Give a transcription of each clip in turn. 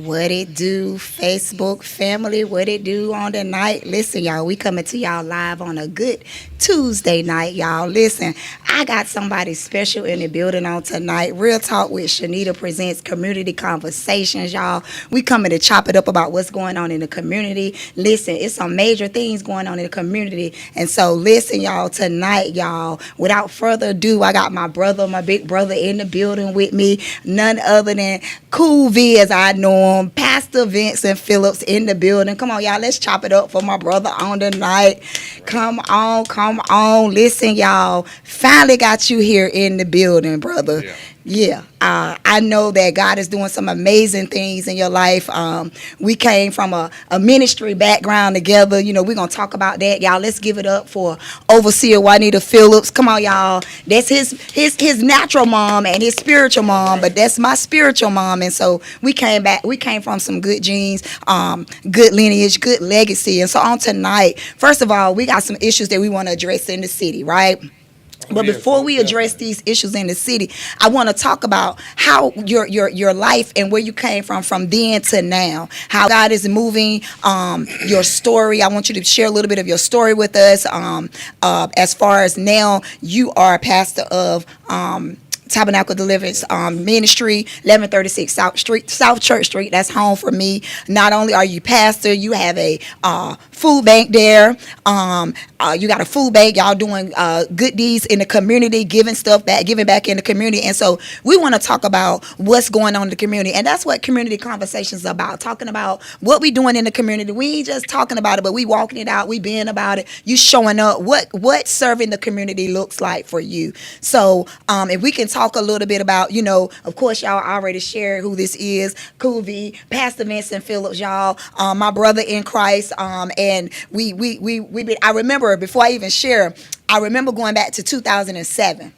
What it do, Facebook family? What it do on the night? Listen, y'all, we coming to y'all live on a good Tuesday night, y'all. Listen, I got somebody special in the building on tonight. Real Talk with Shenita presents Community Conversations, y'all. We coming to chop it up about what's going on in the community. Listen, it's some major things going on in the community. And so, listen, y'all, tonight, y'all, without further ado, I got my brother, my big brother in the building with me. None other than Cool V, as I know him, Pastor Vinsa Phillips in the building. Come on, y'all, let's chop it up for my brother on the night. Come on, come on. Listen, y'all, finally got you here in the building, brother. Yeah, I know that God is doing some amazing things in your life. We came from a ministry background together. You know, we're going to talk about that. Y'all, let's give it up for Overseer Juanita Phillips. Come on, y'all. That's his natural mom and his spiritual mom, but that's my spiritual mom. And so we came from some good genes, good lineage, good legacy. And so on tonight, first of all, we got some issues that we want to address in the city, right? But before we address these issues in the city, I want to talk about how your life and where you came from then to now. How God is moving your story. I want you to share a little bit of your story with us. As far as now, you are a pastor of Tabernacle Deliverance Ministry, 1136 South Church Street. That's home for me. Not only are you pastor, you have a food bank there. You got a food bank. Y'all doing good deeds in the community, giving back in the community. And so we want to talk about what's going on in the community. And that's what community conversations is about. Talking about what we doing in the community. We ain't just talking about it, but we walking it out. We being about it. You showing up. What serving the community looks like for you. So if we can talk a little bit about, of course, y'all already shared who this is. Cool V, Pastor Vinsa Phillips, y'all, my brother in Christ. And I remember, before I even share, I remember going back to 2007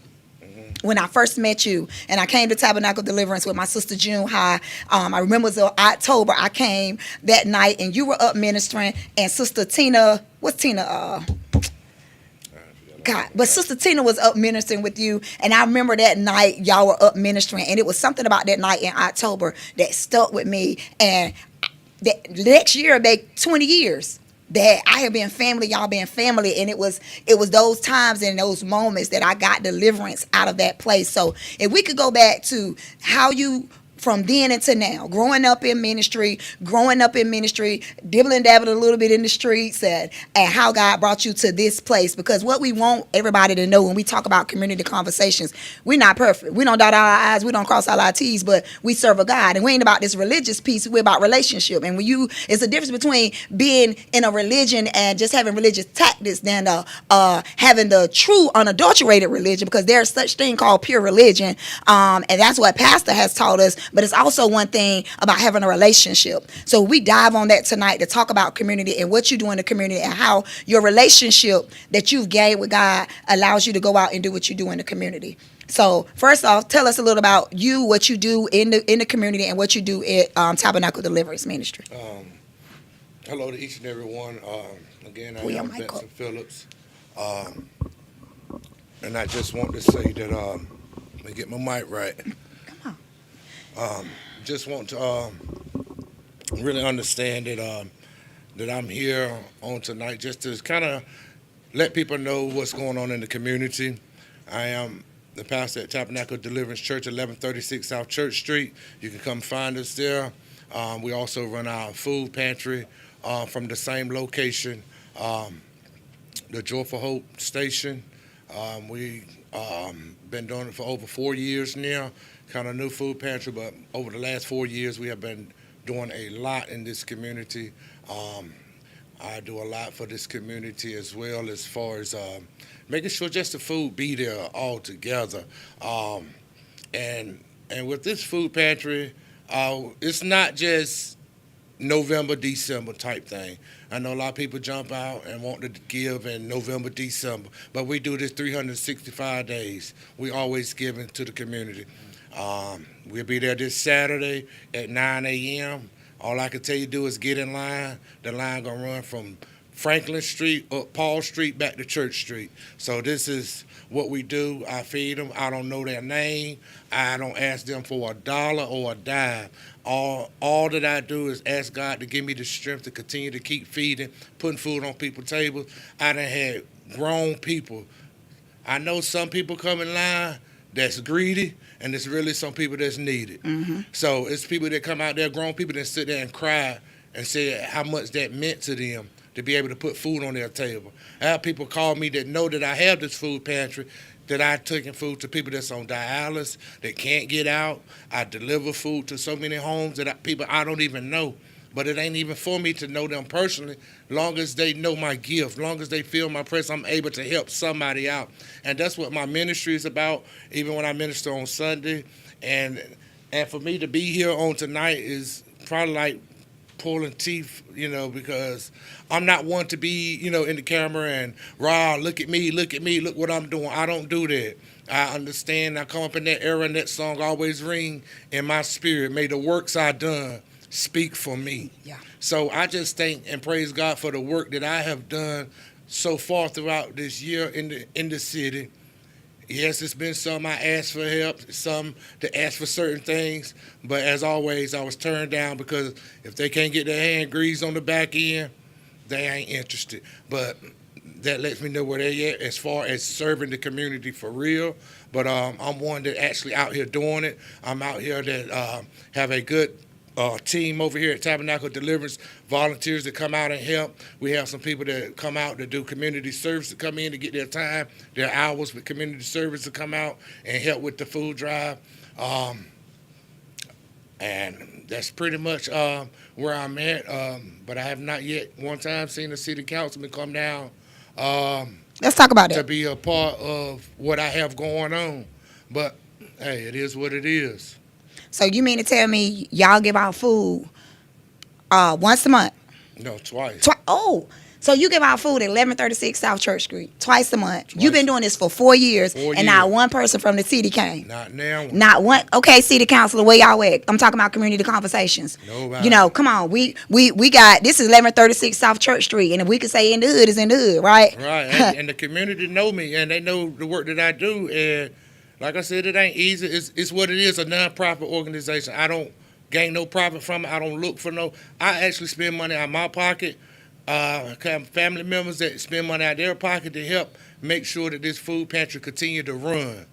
when I first met you, and I came to Tabernacle Deliverance with my sister June High. I remember it was October. I came that night, and you were up ministering, and Sister Tina, what's Tina? God, but Sister Tina was up ministering with you, and I remember that night y'all were up ministering, and it was something about that night in October that stuck with me. And that next year made 20 years that I have been family, y'all been family, and it was those times and those moments that I got deliverance out of that place. So if we could go back to how you from then into now, growing up in ministry, dibbling dabbling a little bit in the streets, and how God brought you to this place. Because what we want everybody to know when we talk about community conversations, we're not perfect. We don't dot our I's, we don't cross our T's, but we serve a God. And we ain't about this religious piece, we're about relationship. And it's a difference between being in a religion and just having religious tactics than having the true unadulterated religion, because there's such thing called pure religion. And that's what Pastor has taught us. But it's also one thing about having a relationship. So we dive on that tonight to talk about community and what you do in the community and how your relationship that you've gained with God allows you to go out and do what you do in the community. So first off, tell us a little about you, what you do in the community, and what you do at Tabernacle Deliverance Ministry. Hello to each and every one. Again, I am Vinsa Phillips. And I just want to say that, let me get my mic right. Just want to really understand that I'm here on tonight just to kind of let people know what's going on in the community. I am the pastor at Tabernacle Deliverance Church, 1136 South Church Street. You can come find us there. We also run our food pantry from the same location, the Joyful Hope Station. We been doing it for over 4 years now. Kind of new food pantry, but over the last 4 years, we have been doing a lot in this community. I do a lot for this community as well, as far as making sure just the food be there all together. And with this food pantry, it's not just November, December type thing. I know a lot of people jump out and want to give in November, December, but we do this 365 days. We always giving to the community. We'll be there this Saturday at 9 a.m. All I can tell you do is get in line. The line gonna run from Franklin Street, up Paul Street, back to Church Street. So this is what we do. I feed them. I don't know their name. I don't ask them for $1 or a dime. All that I do is ask God to give me the strength to continue to keep feeding, putting food on people's tables. I done had grown people. I know some people come in line that's greedy, and there's really some people that's needed. Mm-hmm. So it's people that come out there, grown people that sit there and cry and say how much that meant to them to be able to put food on their table. I have people call me that know that I have this food pantry, that I've taken food to people that's on dialysis, that can't get out. I deliver food to so many homes that people I don't even know. But it ain't even for me to know them personally. Long as they know my gift, long as they feel my presence, I'm able to help somebody out. And that's what my ministry is about, even when I minister on Sunday. And for me to be here on tonight is probably like pulling teeth, because I'm not one to be, in the camera and, rah, look at me, look what I'm doing. I don't do that. I understand. I come up in that era and that song always ring in my spirit. May the works I done speak for me. Yeah. So I just thank and praise God for the work that I have done so far throughout this year in the city. Yes, it's been some I asked for help, some to ask for certain things, but as always, I was turned down because if they can't get their hand greased on the back end, they ain't interested. But that lets me know where they at as far as serving the community for real. But I'm one that actually out here doing it. I'm out here that have a good team over here at Tabernacle Deliverance, volunteers that come out and help. We have some people that come out to do community service, to come in to get their time, their hours with community service to come out and help with the food drive. And that's pretty much where I'm at. But I have not yet one time seen a city councilman come down Let's talk about to that. be a part of what I have going on. But, hey, it is what it is. So you mean to tell me y'all give out food once a month? No, twice. Oh, so you give out food at 1136 South Church Street twice a month. Twice. You've been doing this for 4 years, 4 and years. not one person from the city came. Not now. Not one. Okay, city councilor, where y'all at? I'm talking about community conversations. Nobody. Come on. We got, this is 1136 South Church Street, and if we could say in the hood, is in the hood, right? Right, and the community know me, and they know the work that I do, and like I said, it ain't easy. It's what it is, a nonprofit organization. I don't gain no profit from it. I don't look for no. I actually spend money out of my pocket. I have family members that spend money out of their pocket to help make sure that this food pantry continue to run.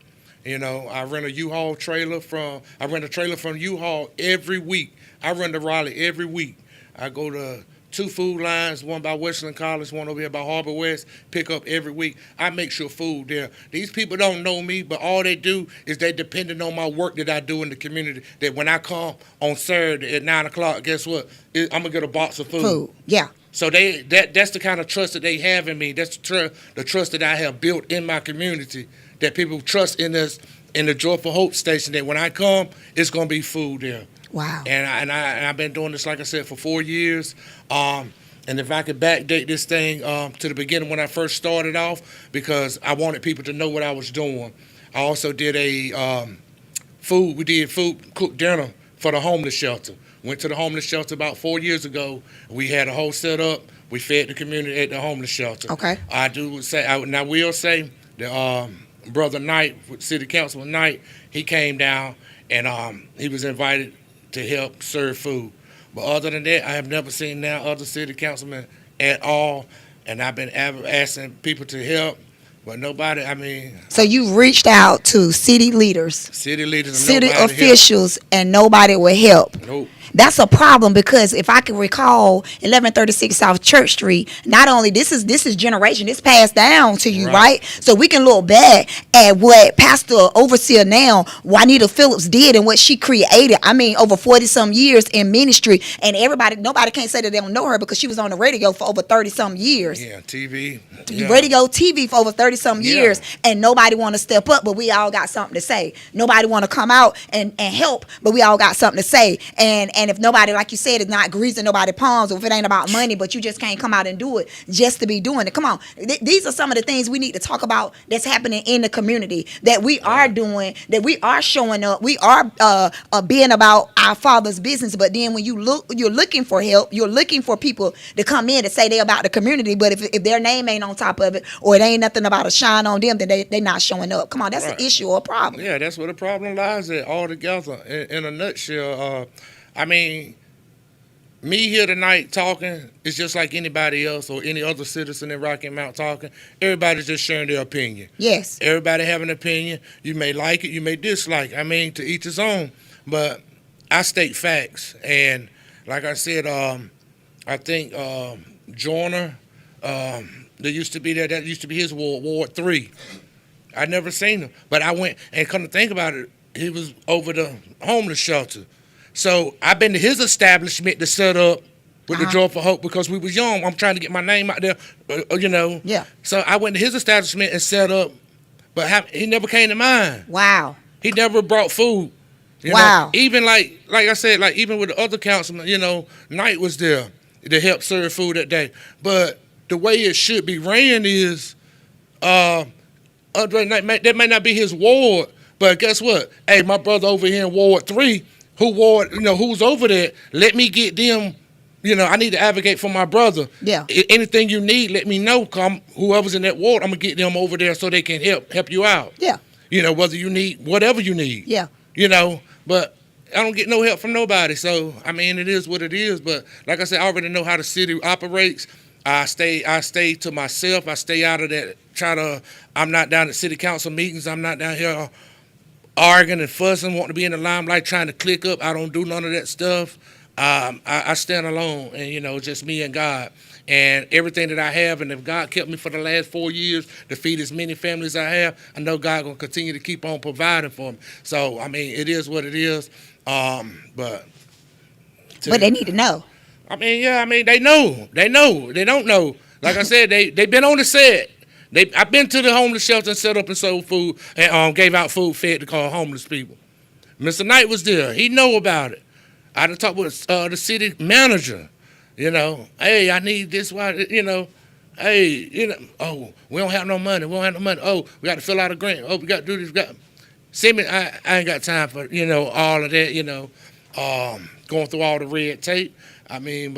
I rent a U-Haul trailer from U-Haul every week. I run to Raleigh every week. I go to 2 food lines, one by Westland College, one over here by Harbor West, pick up every week. I make sure food there. These people don't know me, but all they do is they depending on my work that I do in the community, that when I come on Saturday at 9 o'clock, guess what? I'm going to get a box of food. Yeah. So that's the kind of trust that they have in me. That's the trust that I have built in my community, that people trust in us, in the Joyful Hope Station, that when I come, it's going to be food there. Wow. And I've been doing this, like I said, for 4 years. And if I could backdate this thing to the beginning when I first started off, because I wanted people to know what I was doing. I also did we did food, cooked dinner for the homeless shelter. Went to the homeless shelter about 4 years ago. We had a whole setup. We fed the community at the homeless shelter. Okay. I will say that Brother Knight, City Councilman Knight, he came down and he was invited to help serve food. But other than that, I have never seen now other city councilmen at all. And I've been asking people to help, but nobody, So you reached out to city leaders, city leaders, and city nobody officials, and nobody would help. helped. Nope. That's a problem, because if I can recall 1136 South Church Street, not only this is generation, it's passed down to you, right? So we can look back at what Pastor Overseer now, Juanita Phillips, did and what she created. Over 40 some years in ministry, and nobody can't say that they don't know her because she was on the radio for over 30 some years. Yeah, TV. Radio, TV for over 30 30-something years, and nobody want to step up, but we all got something to say. Nobody want to come out and help, but we all got something to say. And if nobody, like you said, is not greasing nobody's palms, or if it ain't about money, but you just can't come out and do it just to be doing it. Come on. These are some of the things we need to talk about that's happening in the community, that we are doing, that we are showing up. We are being about our Father's business. But then when you're looking for help, you're looking for people to come in to say they're about the community, but if their name ain't on top of it, or it ain't nothing about a shine on them, then they not showing up. Come on, that's an issue or a problem. Yeah, that's where the problem lies at altogether. In a nutshell, I mean, me here tonight talking is just like anybody else or any other citizen in Rocky Mount talking. Everybody's just sharing their opinion. Yes. Everybody have an opinion. You may like it, you may dislike it. I mean, to each his own. But I state facts. And like I said, I think Joyner, there used to be that used to be his ward, Ward 3. I never seen him. But I went, and come to think about it, he was over the homeless shelter. So I've been to his establishment to set up with the Joy for Hope because we was young. I'm trying to get my name out there, you know. Yeah. So I went to his establishment and set up, but he never came to mine. Wow. He never brought food. You wow. know? Even like I said, like even with the other councilman, you know, Knight was there to help serve food that day. But the way it should be ran is, that may not be his ward, but guess what? Hey, my brother over here in Ward 3, who's over there, let me get them, you know, I need to advocate for my brother. Yeah. Anything you need, let me know. Whoever's in that ward, I'm going to get them over there so they can help you out. Yeah. You know, whether you need, whatever you need. Yeah. You know, but I don't get no help from nobody. So, I mean, it is what it is. But like I said, I already know how the city operates. I stay to myself. I stay out of that. I'm not down at city council meetings. I'm not down here arguing and fussing, wanting to be in the limelight, trying to click up. I don't do none of that stuff. I stand alone, and, you know, just me and God. And everything that I have, and if God kept me for the last 4 years to feed as many families I have, I know God going to continue to keep on providing for me. So, I mean, it is what it is. But they need to know. I mean, yeah, I mean, they know. They know. They don't know. Like I said, they've been on the set. I've been to the homeless shelter and set up and sold food and gave out food fed to call homeless people. Mr. Knight was there. He know about it. I done talked with the city manager. You know, hey, I need this. Why? You know, hey, you know, oh, we don't have no money. We don't have no money. Oh, we got to fill out a grant. Oh, we got to do this. See me, I ain't got time for, you know, all of that. You know, going through all the red tape. I mean,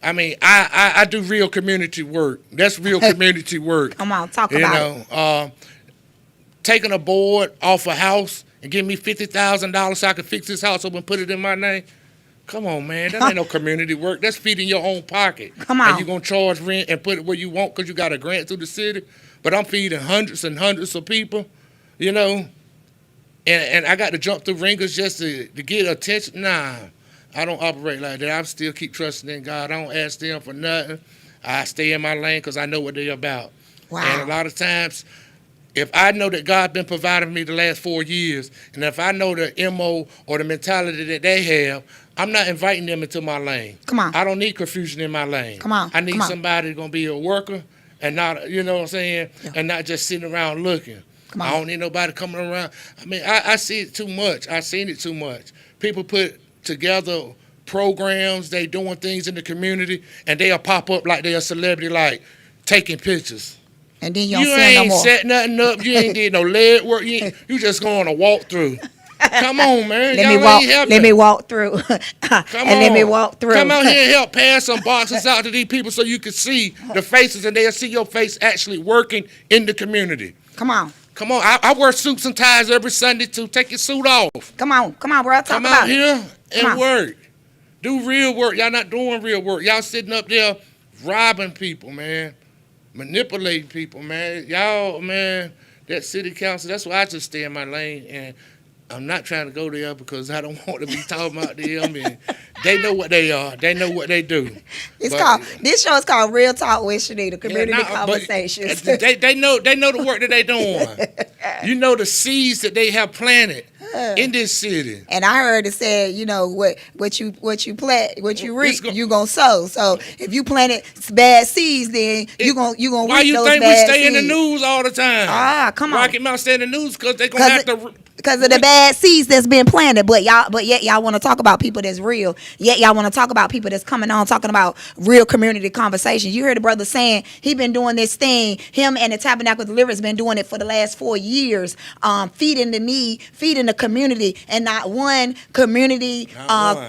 I do real community work. That's real community work. Come on, talk about it. Taking a board off a house and giving me $50,000 so I can fix this house up and put it in my name. Come on, man. That ain't no community work. That's feeding your own pocket. Come on. And you're going to charge rent and put it where you want because you got a grant through the city. But I'm feeding hundreds and hundreds of people, you know. And I got to jump through ringers just to get attention. Nah, I don't operate like that. I still keep trusting in God. I don't ask them for nothing. I stay in my lane because I know what they're about. Wow. And a lot of times, if I know that God's been providing for me the last 4 years, and if I know the MO or the mentality that they have, I'm not inviting them into my lane. Come on. I don't need confusion in my lane. Come on. I need somebody that's going to be a worker and not, you know what I'm saying, and not just sitting around looking. Come on. I don't need nobody coming around. I mean, I see it too much. I've seen it too much. People put together programs, they doing things in the community, and they'll pop up like they're a celebrity, like taking pictures. And then you don't see no more. Set nothing up. You ain't did no lead work. You just going to walk through. Come on, man. Let me walk through. Let me walk through. Come out here and help pass some boxes out to these people so you can see the faces and they'll see your face actually working in the community. Come on. Come on. I wear suits and ties every Sunday too. Take your suit off. Come on, bro. Come out here and work. Do real work. Y'all not doing real work. Y'all sitting up there robbing people, man. Manipulating people, man. Y'all, man, that city council, that's why I just stay in my lane. And I'm not trying to go there because I don't want to be talking about them. And they know what they are. They know what they do. This show is called Real Talk with Shenita, Community Conversations. They know the work that they doing. You know the seeds that they have planted. in this city. And I heard it said, you know, what you plant, what you reap, It's you gonna sow. So if you planted bad seeds, then you gonna Why reap you those think we bad stay in the seeds. news all the time? Come on. Rocky Mount stay in the news because they gonna have to. Because of the bad seeds that's been planted, but yet y'all want to talk about people that's real. Yet y'all want to talk about people that's coming on talking about real community conversations. You heard the brother saying he been doing this thing. Him and the Tabernacle Deliverance been doing it for the last 4 years, feeding the need, feeding the community, and not one community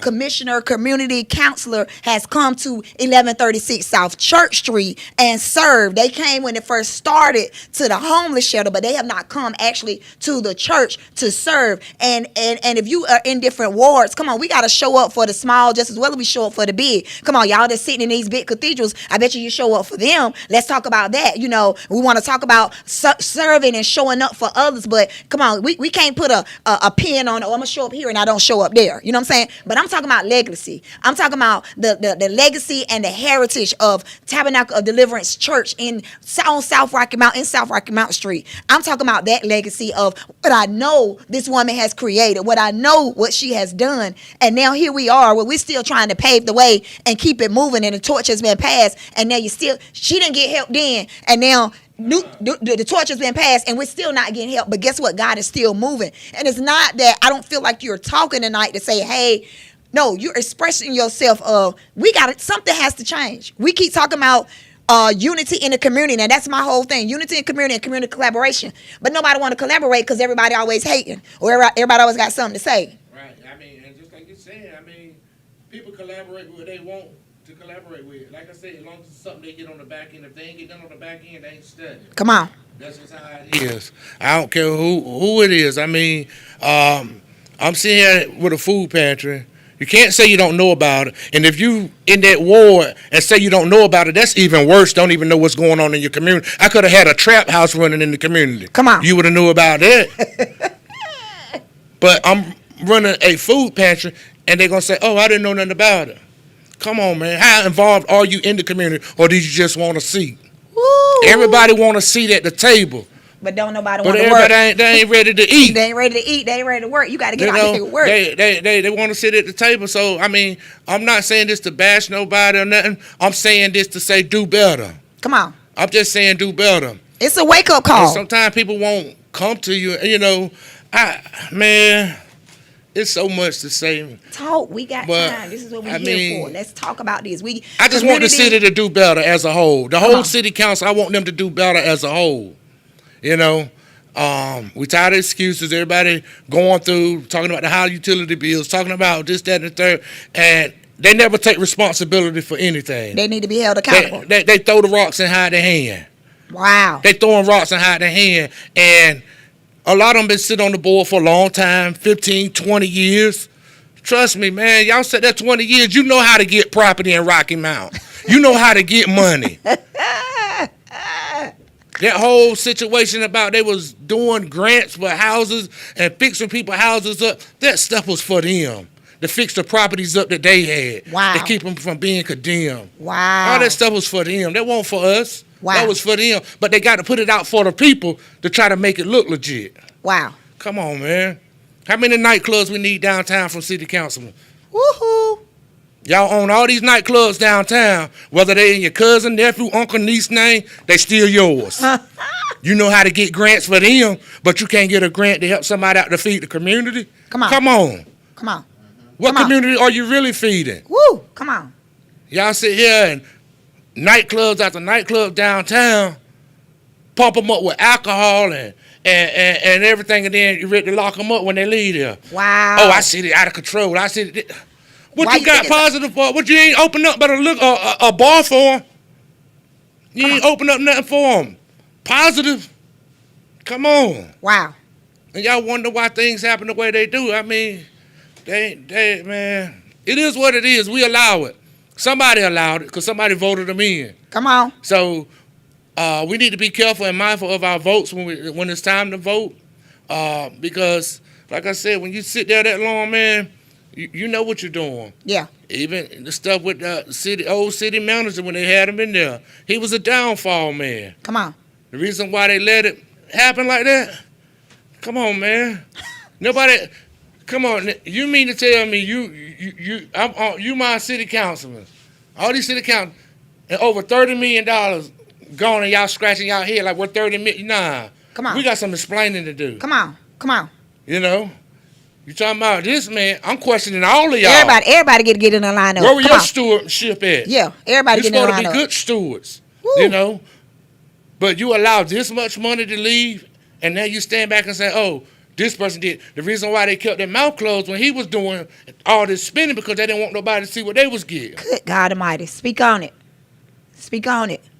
commissioner, community counselor has come to 1136 South Church Street and served. They came when it first started to the homeless shelter, but they have not come actually to the church to serve. And if you are in different wards, come on, we got to show up for the small just as well as we show up for the big. Come on, y'all that's sitting in these big cathedrals, I bet you show up for them. Let's talk about that. You know, we want to talk about serving and showing up for others, but come on, we can't put a pin on, oh, I'm gonna show up here and I don't show up there. You know what I'm saying? But I'm talking about legacy. I'm talking about the legacy and the heritage of Tabernacle of Deliverance Church on South Rocky Mountain Street. I'm talking about that legacy of what I know this woman has created, what I know what she has done. And now here we are where we're still trying to pave the way and keep it moving, and the torch has been passed, and now she didn't get help then, and now the torch has been passed and we're still not getting help. But guess what? God is still moving. And it's not that I don't feel like you're talking tonight to say, hey, no, you're expressing yourself of something has to change. We keep talking about unity in the community. Now that's my whole thing. Unity in community and community collaboration. But nobody want to collaborate because everybody always hating or everybody always got something to say. Right. I mean, and just like you're saying, I mean, people collaborate with what they want to collaborate with. Like I said, as long as it's something they get on the back end. If they ain't get done on the back end, they ain't studying. Come on. That's just how it is. I don't care who it is. I mean, I'm sitting here with a food pantry. You can't say you don't know about it. And if you in that ward and say you don't know about it, that's even worse. Don't even know what's going on in your community. I could have had a trap house running in the community. Come on. You would have knew about that. But I'm running a food pantry, and they're going to say, oh, I didn't know nothing about it. Come on, man. How involved are you in the community, or did you just want a seat? Woo. Everybody want a seat at the table. But don't nobody But want to work. they ain't ready to eat. They ain't ready to eat. They ain't ready to work. You got to get out here and work. They want to sit at the table. So, I mean, I'm not saying this to bash nobody or nothing. I'm saying this to say do better. Come on. I'm just saying do better. It's a wake-up call. And sometimes people won't come to you. You know, man, it's so much to say. Talk. We got time. This is what we're here for. Let's talk about this. I just want the city to do better as a whole. The whole city council, I want them to do better as a whole. You know, we tired of excuses. Everybody going through, talking about the high utility bills, talking about this, that, and the third, and they never take responsibility for anything. They need to be held accountable. They throw the rocks and hide their hand. Wow. They throwing rocks and hide their hand, and a lot of them been sitting on the board for a long time, 15, 20 years. Trust me, man, y'all said that 20 years, you know how to get property in Rocky Mount. You know how to get money. That whole situation about they was doing grants for houses and fixing people's houses up, that stuff was for them. To fix the properties up that they had. Wow. To keep them from being condemned. Wow. All that stuff was for them. That wasn't for us. Wow. That was for them. But they got to put it out for the people to try to make it look legit. Wow. Come on, man. How many nightclubs we need downtown from city councilmen? Woohoo. Y'all own all these nightclubs downtown, whether they in your cousin, nephew, uncle, niece name, they still yours. You know how to get grants for them, but you can't get a grant to help somebody out to feed the community? Come on. Come on. Come on. What community are you really feeding? Woo. Come on. Y'all sit here and nightclubs after nightclub downtown, pump them up with alcohol and everything, and then you ready to lock them up when they leave there. Wow. Oh, I see it out of control. I see it. What Why you got positive for? What you ain't open up but a bar for them? You ain't open up nothing for them. Positive? Come on. Wow. And y'all wonder why things happen the way they do. I mean, they man, it is what it is. We allow it. Somebody allowed it because somebody voted them in. Come on. So we need to be careful and mindful of our votes when it's time to vote. Because, like I said, when you sit there that long, man, you know what you're doing. Yeah. Even the stuff with the old city manager when they had him in there, he was a downfall man. Come on. The reason why they let it happen like that, come on, man. Nobody. Come on, you mean to tell me you my city councilman? All these city council and over $30 million gone and y'all scratching y'all head like what 30 million? Nah. Come on. We got some explaining to do. Come on. You know, you talking about this man? I'm questioning all of y'all. Everybody get in the lineup. Where were your stewardship at? Yeah, everybody get in the lineup. You're supposed to be good stewards. Woo. You know, but you allow this much money to leave, and now you stand back and say, "Oh, this person did." The reason why they kept their mouth closed when he was doing all this spending because they didn't want nobody to see what they was getting. Good God Almighty, speak on it.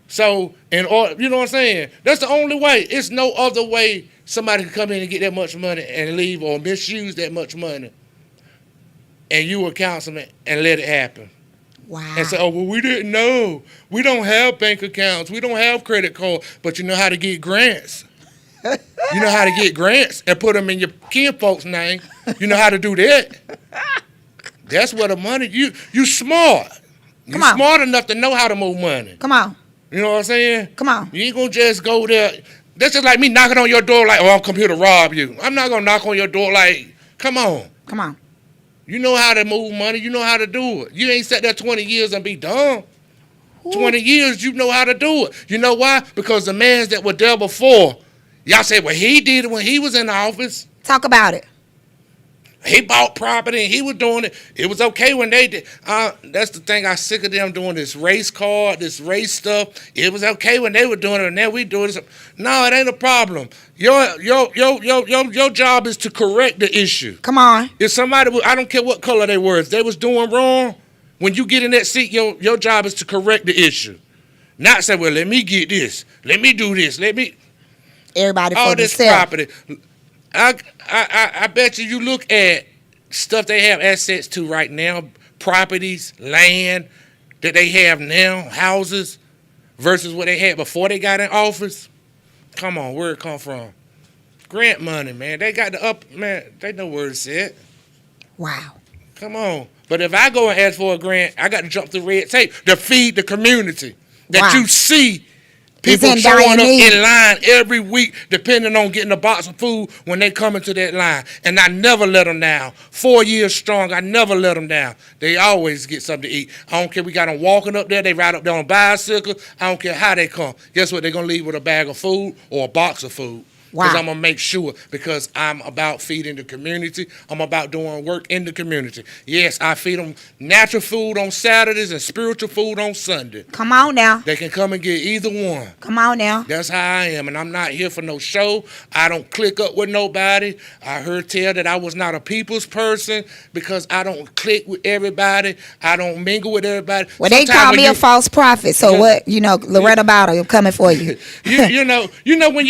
So, you know what I'm saying? That's the only way. It's no other way somebody can come in and get that much money and leave or misuse that much money. And you a councilman and let it happen. Wow. And say, oh, well, we didn't know. We don't have bank accounts. We don't have credit cards. But you know how to get grants. You know how to get grants and put them in your kinfolk's name. You know how to do that. That's where the money, you smart. You smart enough to know how to move money. Come on. You know what I'm saying? Come on. You ain't gonna just go there. That's just like me knocking on your door like, oh, I'm come here to rob you. I'm not gonna knock on your door like, come on. Come on. You know how to move money. You know how to do it. You ain't sat there 20 years and be dumb. 20 years, you know how to do it. You know why? Because the mans that were there before, y'all say, well, he did it when he was in the office. Talk about it. He bought property and he was doing it. It was okay when they did. That's the thing. I'm sick of them doing this race card, this race stuff. It was okay when they were doing it, and now we doing it. No, it ain't a problem. Your job is to correct the issue. Come on. If somebody, I don't care what color they were, if they was doing wrong, when you get in that seat, your job is to correct the issue. Not say, well, let me get this. Let me do this. Let me. Everybody all for this themselves. property. I bet you look at stuff they have assets to right now, properties, land that they have now, houses, versus what they had before they got in office. Come on, where it come from? Grant money, man. They got they know where it's at. Wow. Come on. But if I go and ask for a grant, I got to jump through red tape to feed the community that you see. People showing up in line every week depending on getting a box of food when they come into that line. And I never let them down. 4 years strong, I never let them down. They always get something to eat. I don't care. We got them walking up there. They ride up there on bicycles. I don't care how they come. Guess what? They're going to leave with a bag of food or a box of food. Because I'm going to make sure, because I'm about feeding the community. I'm about doing work in the community. Yes, I feed them natural food on Saturdays and spiritual food on Sunday. Come on now. They can come and get either one. Come on now. That's how I am, and I'm not here for no show. I don't click up with nobody. I heard tell that I was not a people's person because I don't click with everybody. I don't mingle with everybody. Well, they call me a false prophet. So what? Loretta Bottle, I'm coming for you. you know when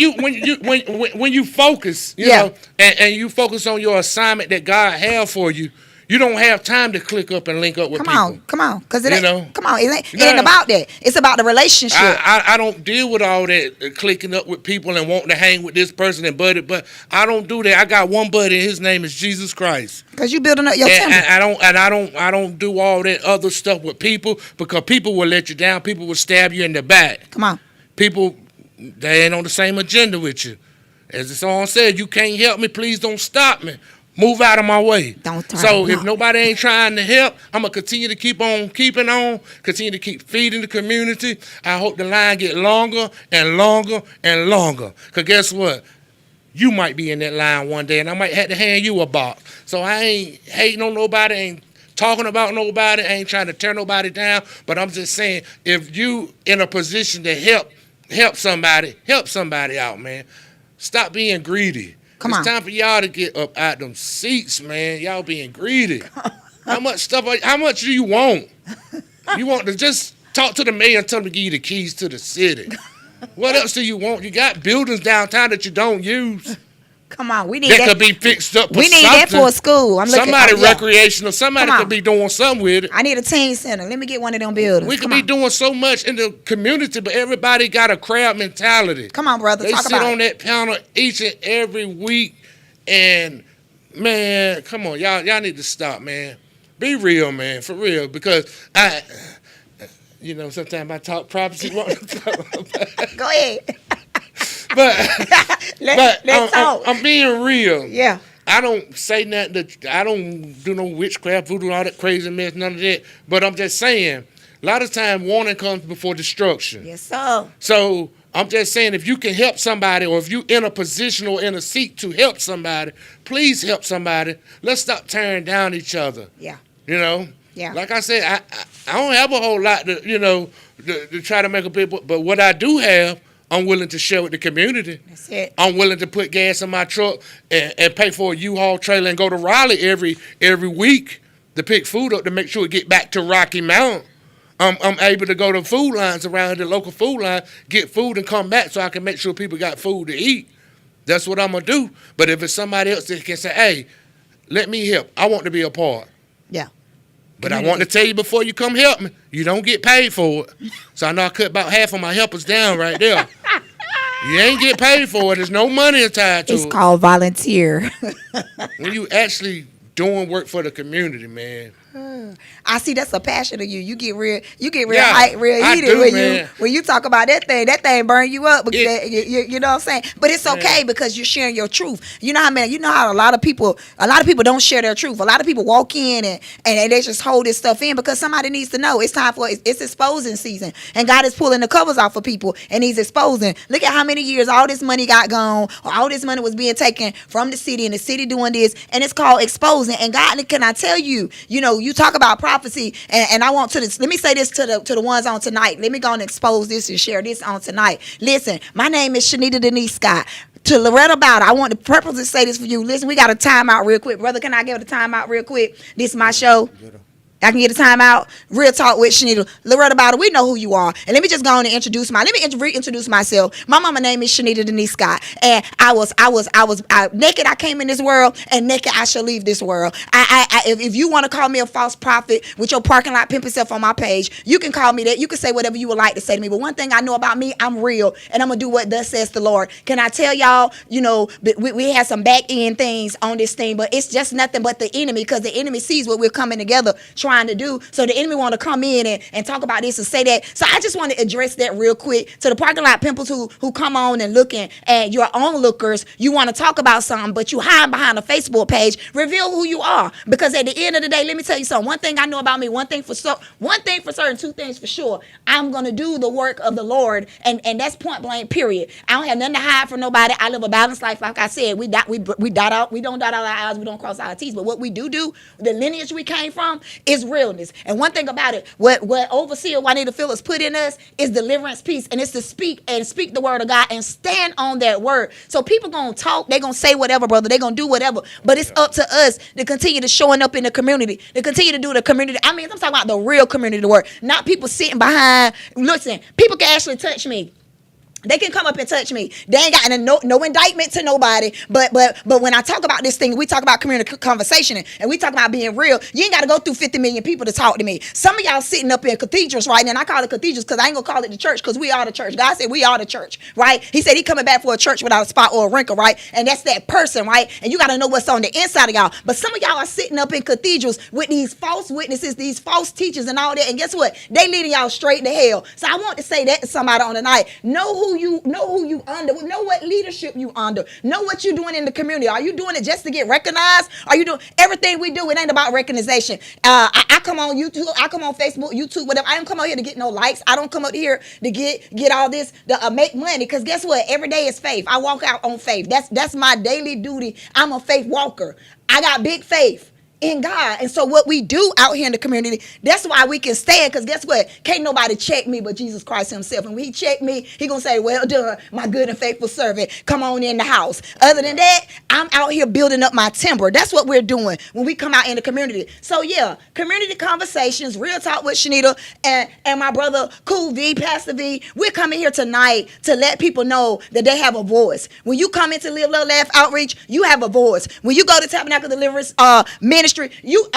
you focus, you know, and you focus on your assignment that God have for you, you don't have time to click up and link up with people. Come on, because it ain't, come on, it ain't No. about that. It's about the relationship. I don't deal with all that clicking up with people and wanting to hang with this person and buddy, but I don't do that. I got one buddy, and his name is Jesus Christ. Because you building up your temple. I don't do all that other stuff with people because people will let you down. People will stab you in the back. Come on. People, they ain't on the same agenda with you. As the song said, you can't help me, please don't stop me. Move out of my way. Don't try. So if nobody ain't trying to help, I'm going to continue to keep on keeping on, continue to keep feeding the community. I hope the line get longer and longer and longer. Because guess what? You might be in that line one day, and I might have to hand you a box. So I ain't hating on nobody, ain't talking about nobody, ain't trying to tear nobody down. But I'm just saying, if you in a position to help somebody out, man. Stop being greedy. It's time for y'all to get up out them seats, man. Y'all being greedy. How much do you want? You want to just talk to the mayor and tell him to give you the keys to the city. What else do you want? You got buildings downtown that you don't use. Come on, we need that could be fixed up. We need that for a school. Somebody recreational. Somebody could be doing something with it. I need a teen center. Let me get one of them buildings. We could be doing so much in the community, but everybody got a crowd mentality. Come on, brother. They sit on that panel each and every week, and man, come on, y'all need to stop, man. Be real, man, for real, because sometimes I talk prophecy. Go ahead. Let's talk. I'm being real. Yeah. I don't say nothing. I don't do no witchcraft, voodoo, all that crazy mess, none of that. But I'm just saying, a lot of time warning comes before destruction. Yes, sir. So I'm just saying, if you can help somebody, or if you in a position or in a seat to help somebody, please help somebody. Let's stop tearing down each other. Yeah. You know. Yeah. Like I said, I don't have a whole lot to try to make a people, but what I do have, I'm willing to share with the community. That's it. I'm willing to put gas in my truck and pay for a U-Haul trailer and go to Raleigh every week to pick food up to make sure it get back to Rocky Mount. I'm able to go to food lines around the local food line, get food and come back so I can make sure people got food to eat. That's what I'm going to do. But if it's somebody else that can say, hey, let me help. I want to be a part. Yeah. But I want to tell you before you come help me, you don't get paid for it. So I know I cut about half of my helpers down right there. You ain't get paid for it. There's no money tied to it. It's called volunteer. When you actually doing work for the community, man. I see that's a passion of you. You get real Yeah, hype, real I heated do, when you talk about that thing burn you up. Because you know what I'm saying? But it's okay because you're sharing your truth. You know how a lot of people don't share their truth. A lot of people walk in and they just hold this stuff in because somebody needs to know. It's time for it's exposing season. And God is pulling the covers off of people and he's exposing. Look at how many years all this money got gone, or all this money was being taken from the city and the city doing this, and it's called exposing. And God, can I tell you, you talk about prophecy, and I want to let me say this to the ones on tonight. Let me go and expose this and share this on tonight. Listen, my name is Shenita Denise Scott. To Loretta Bowder, I want to purposely say this for you. Listen, we got a timeout real quick. Brother, can I give it a timeout real quick? This is my show. I can get a timeout. Real talk with Shenita. Loretta Bowder, we know who you are. And let me just go on and introduce reintroduce myself. My mama name is Shenita Denise Scott. And I was naked I came in this world, and naked I shall leave this world. If you want to call me a false prophet with your parking lot pimp yourself on my page, you can call me that. You can say whatever you would like to say to me. But one thing I know about me, I'm real, and I'm going to do what thus says the Lord. Can I tell y'all, we had some back end things on this thing, but it's just nothing but the enemy, because the enemy sees what we're coming together trying to do. So the enemy want to come in and talk about this and say that. So I just want to address that real quick to the parking lot pimples who come on and looking, and your onlookers. You want to talk about something, but you hide behind a Facebook page. Reveal who you are, because at the end of the day, let me tell you something. One thing I know about me, one thing for certain, two things for sure. I'm gonna do the work of the Lord, and that's point blank. Period. I don't have nothing to hide from nobody. I live a balanced life, like I said. We don't dot out our I's, we don't cross our T's. But what we do, the lineage we came from, is realness. And one thing about it, what Overseer Juanita Phillips put in us is deliverance, peace, and it's to speak the word of God and stand on that word. So people gonna talk, they gonna say whatever, brother, they gonna do whatever, but it's up to us to continue to showing up in the community, to continue to do the community. I mean, I'm talking about the real community work, not people sitting behind. Listen, people can actually touch me. They can come up and touch me. They ain't got no indictment to nobody. But when I talk about this thing, we talk about community conversation, and we talk about being real. You ain't got to go through 50 million people to talk to me. Some of y'all sitting up in cathedrals right now, and I call it cathedrals because I ain't going to call it the church, because we are the church. God said we are the church, right? He said he coming back for a church without a spot or a wrinkle, right? And that's that person, right? And you got to know what's on the inside of y'all. But some of y'all are sitting up in cathedrals with these false witnesses, these false teachers and all that. And guess what? They leading y'all straight to hell. So I want to say that to somebody on the night. Know who you under, know what leadership you under, know what you're doing in the community. Are you doing it just to get recognized? Are you doing everything we do? It ain't about recognition. I come on YouTube, I come on Facebook, YouTube, whatever. I don't come out here to get no likes. I don't come out here to get all this to make money. Because guess what? Every day is faith. I walk out on faith. That's my daily duty. I'm a faith walker. I got big faith in God. And so what we do out here in the community, that's why we can stand, because guess what? Can't nobody check me but Jesus Christ himself. And when he check me, he gonna say, well done, my good and faithful servant. Come on in the house. Other than that, I'm out here building up my timber. That's what we're doing when we come out in the community. So yeah, community conversations, real talk with Shenita and my brother Cool V, Pastor V. We're coming here tonight to let people know that they have a voice. When you come into Live Love Laugh Outreach, you have a voice. When you go to Tabernacle Deliverance Ministry, ministry, you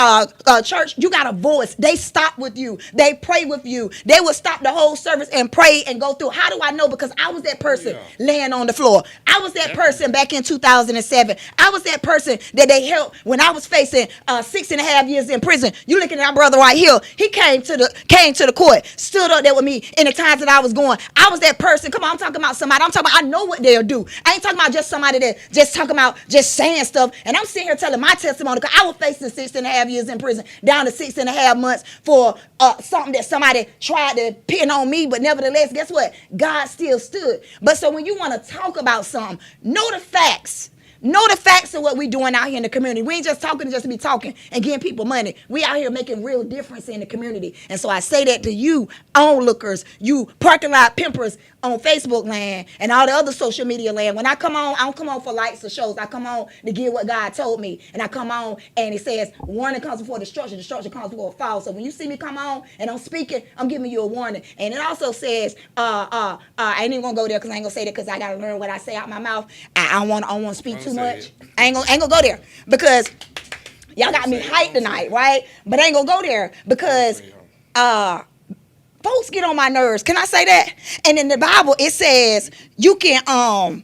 church, you got a voice. They stop with you. They pray with you. They will stop the whole service and pray and go through. How do I know? Because I was that person laying on the floor. I was that person back in 2007. I was that person that they helped when I was facing 6.5 years in prison. You looking at our brother right here. He came to the court, stood up there with me in the times that I was going. I was that person. Come on, I'm talking about somebody. I'm talking about I know what they'll do. I ain't talking about just somebody that just talking about just saying stuff. And I'm sitting here telling my testimony because I was facing 6.5 years in prison, down to 6.5 months for something that somebody tried to pin on me. But nevertheless, guess what? God still stood. But so when you want to talk about something, know the facts. Know the facts of what we doing out here in the community. We ain't just talking just to be talking and giving people money. We out here making real difference in the community. And so I say that to you onlookers, you parking lot pimpers on Facebook land and all the other social media land. When I come on, I don't come on for likes or shows. I come on to give what God told me. And I come on and it says, warning comes before destruction comes before a fall. So when you see me come on and I'm speaking, I'm giving you a warning. And it also says, I ain't even gonna go there because I ain't gonna say that because I gotta learn what I say out my mouth. I don't want to speak too much. I ain't gonna go there because y'all got me hyped tonight, right? But I ain't gonna go there because folks get on my nerves. Can I say that? And in the Bible it says you can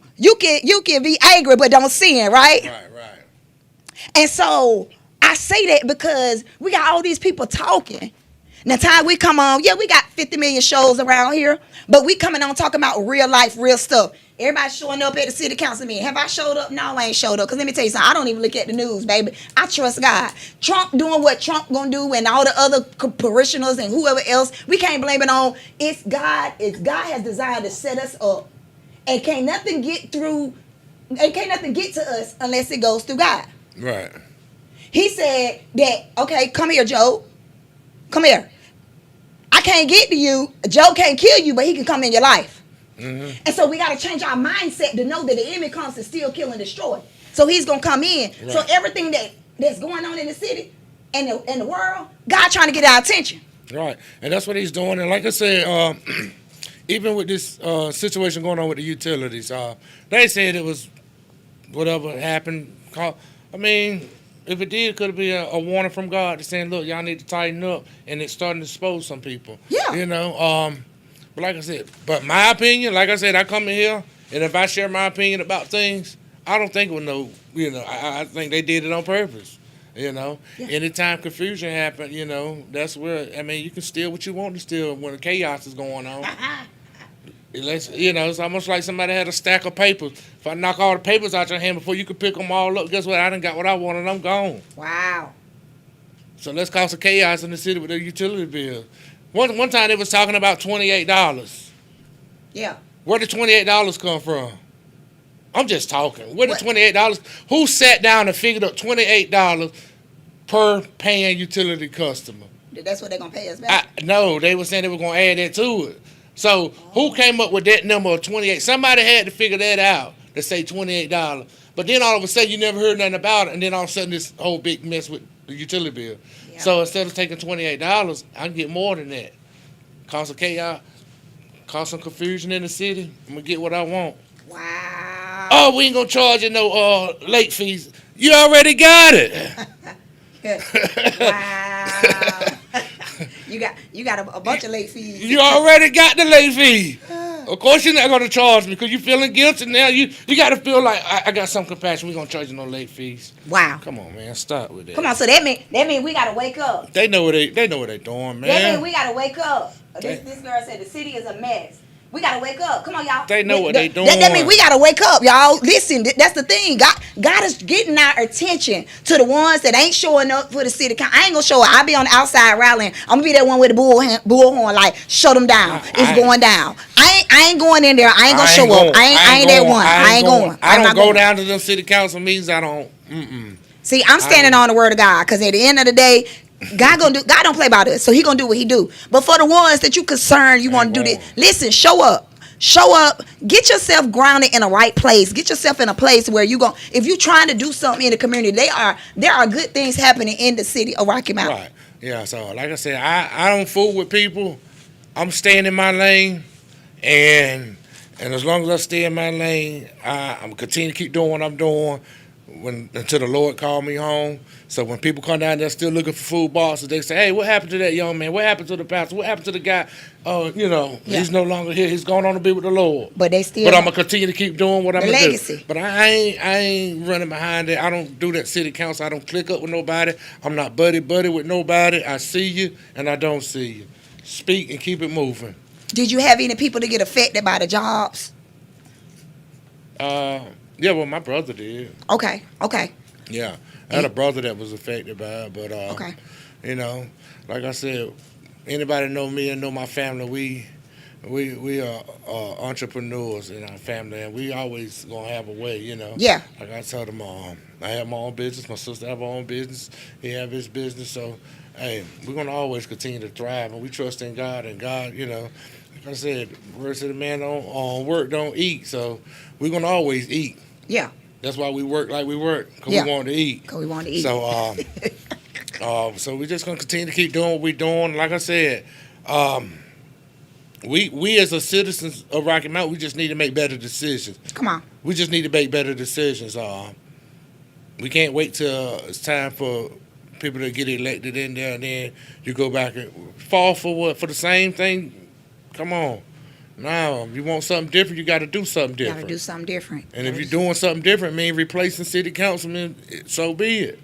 be angry but don't sin, right? Right. And so I say that because we got all these people talking. Now, time we come on, we got 50 million shows around here, but we coming on talking about real life, real stuff. Everybody showing up at the city council meeting. Have I showed up? No, I ain't showed up. Because let me tell you something. I don't even look at the news, baby. I trust God. Trump doing what Trump gonna do and all the other parishioners and whoever else. We can't blame it on. It's God. God has designed to set us up. And can't nothing get to us unless it goes through God. Right. He said that, okay, come here, Job. Come here. I can't get to you. Joe can't kill you, but he can come in your life. Mm-hmm. And so we got to change our mindset to know that the enemy comes to steal, kill, and destroy. So he's going to come in. Right. So everything that's going on in the city and the world, God trying to get our attention. Right. And that's what he's doing. And like I said, even with this situation going on with the utilities, they said it was whatever happened. I mean, if it did, it could be a warning from God to saying, look, y'all need to tighten up, and it's starting to expose some people. Yeah. You know, but like I said, but my opinion, like I said, I come in here, and if I share my opinion about things, I don't think with no, you know, I think they did it on purpose. You know, anytime confusion happen, you know, that's where, I mean, you can steal what you want to steal when the chaos is going on. You know, it's almost like somebody had a stack of papers. If I knock all the papers out your hand before you can pick them all up, guess what? I done got what I wanted. I'm gone. Wow. So let's cause some chaos in the city with the utility bill. One time they was talking about $28. Yeah. Where did $28 come from? I'm just talking. Where did $28? Who sat down and figured up $28 per paying utility customer? That's what they're going to pay us back? No, they were saying they were going to add that to it. So who came up with that number of 28? Somebody had to figure that out to say $28. But then all of a sudden you never heard nothing about it, and then all of a sudden this whole big mess with the utility bill. Yeah. So instead of taking $28, I can get more than that. Cause some chaos, cause some confusion in the city. I'm gonna get what I want. Wow. Oh, we ain't gonna charge you no late fees. You already got it. Wow. You got a bunch of late fees. You already got the late fee. Of course you're not going to charge me because you're feeling guilty now. You got to feel like I got some compassion. We're going to charge you no late fees. Wow. Come on, man. Stop with that. Come on. So that mean we got to wake up. They know what they're doing, man. That mean we got to wake up. This girl said the city is a mess. We got to wake up. Come on, y'all. They know what they doing. That mean we got to wake up, y'all. Listen, that's the thing. God is getting our attention to the ones that ain't showing up for the city. I ain't going to show up. I'll be on the outside rallying. I'm going to be that one with the bullhorn, like, shut them down. It's going down. I ain't going in there. I ain't going to show up. I ain't that one. I ain't going. I don't go down to them city council meetings. I don't. See, I'm standing on the word of God because at the end of the day, God don't play about us, so he gonna do what he do. But for the ones that you concerned, you want to do this. Listen, show up. Get yourself grounded in a right place. Get yourself in a place where if you trying to do something in the community, there are good things happening in the city of Rocky Mount. Right. Yeah. So like I said, I don't fool with people. I'm staying in my lane, and as long as I stay in my lane, I'm continue to keep doing what I'm doing. until the Lord called me home. So when people come down there still looking for food boxes, they say, "Hey, what happened to that young man? What happened to the pastor? What happened to the guy? Oh, he's no longer here. He's going on to be with the Lord." But they still. But I'm gonna continue to keep doing what I'm gonna legacy. do. But I ain't running behind it. I don't do that city council. I don't click up with nobody. I'm not buddy with nobody. I see you and I don't see you. Speak and keep it moving. Did you have any people to get affected by the jobs? Yeah, well, my brother did. Okay. Yeah, I had a brother that was affected by it, but Okay. Like I said, anybody know me and know my family, we are entrepreneurs in our family, and we always gonna have a way, Yeah. Like I told them, I have my own business, my sister have her own business, he have his business, so hey, we're gonna always continue to thrive, and we trust in God, and God, like I said, word to the man on work don't eat, so we're gonna always eat. Yeah. That's why we work like we work, because Yeah. we want to eat. Because we want to eat. So, so we're just going to continue to keep doing what we're doing. Like I said, we as a citizens of Rocky Mountain, we just need to make better decisions. Come on. We just need to make better decisions. We can't wait till it's time for people to get elected in there, and then you go back and fall for what? For the same thing? Come on. No, if you want something different, you got to do something different. Got to do something different. And if you're doing something different, mean replacing city councilmen, so be it.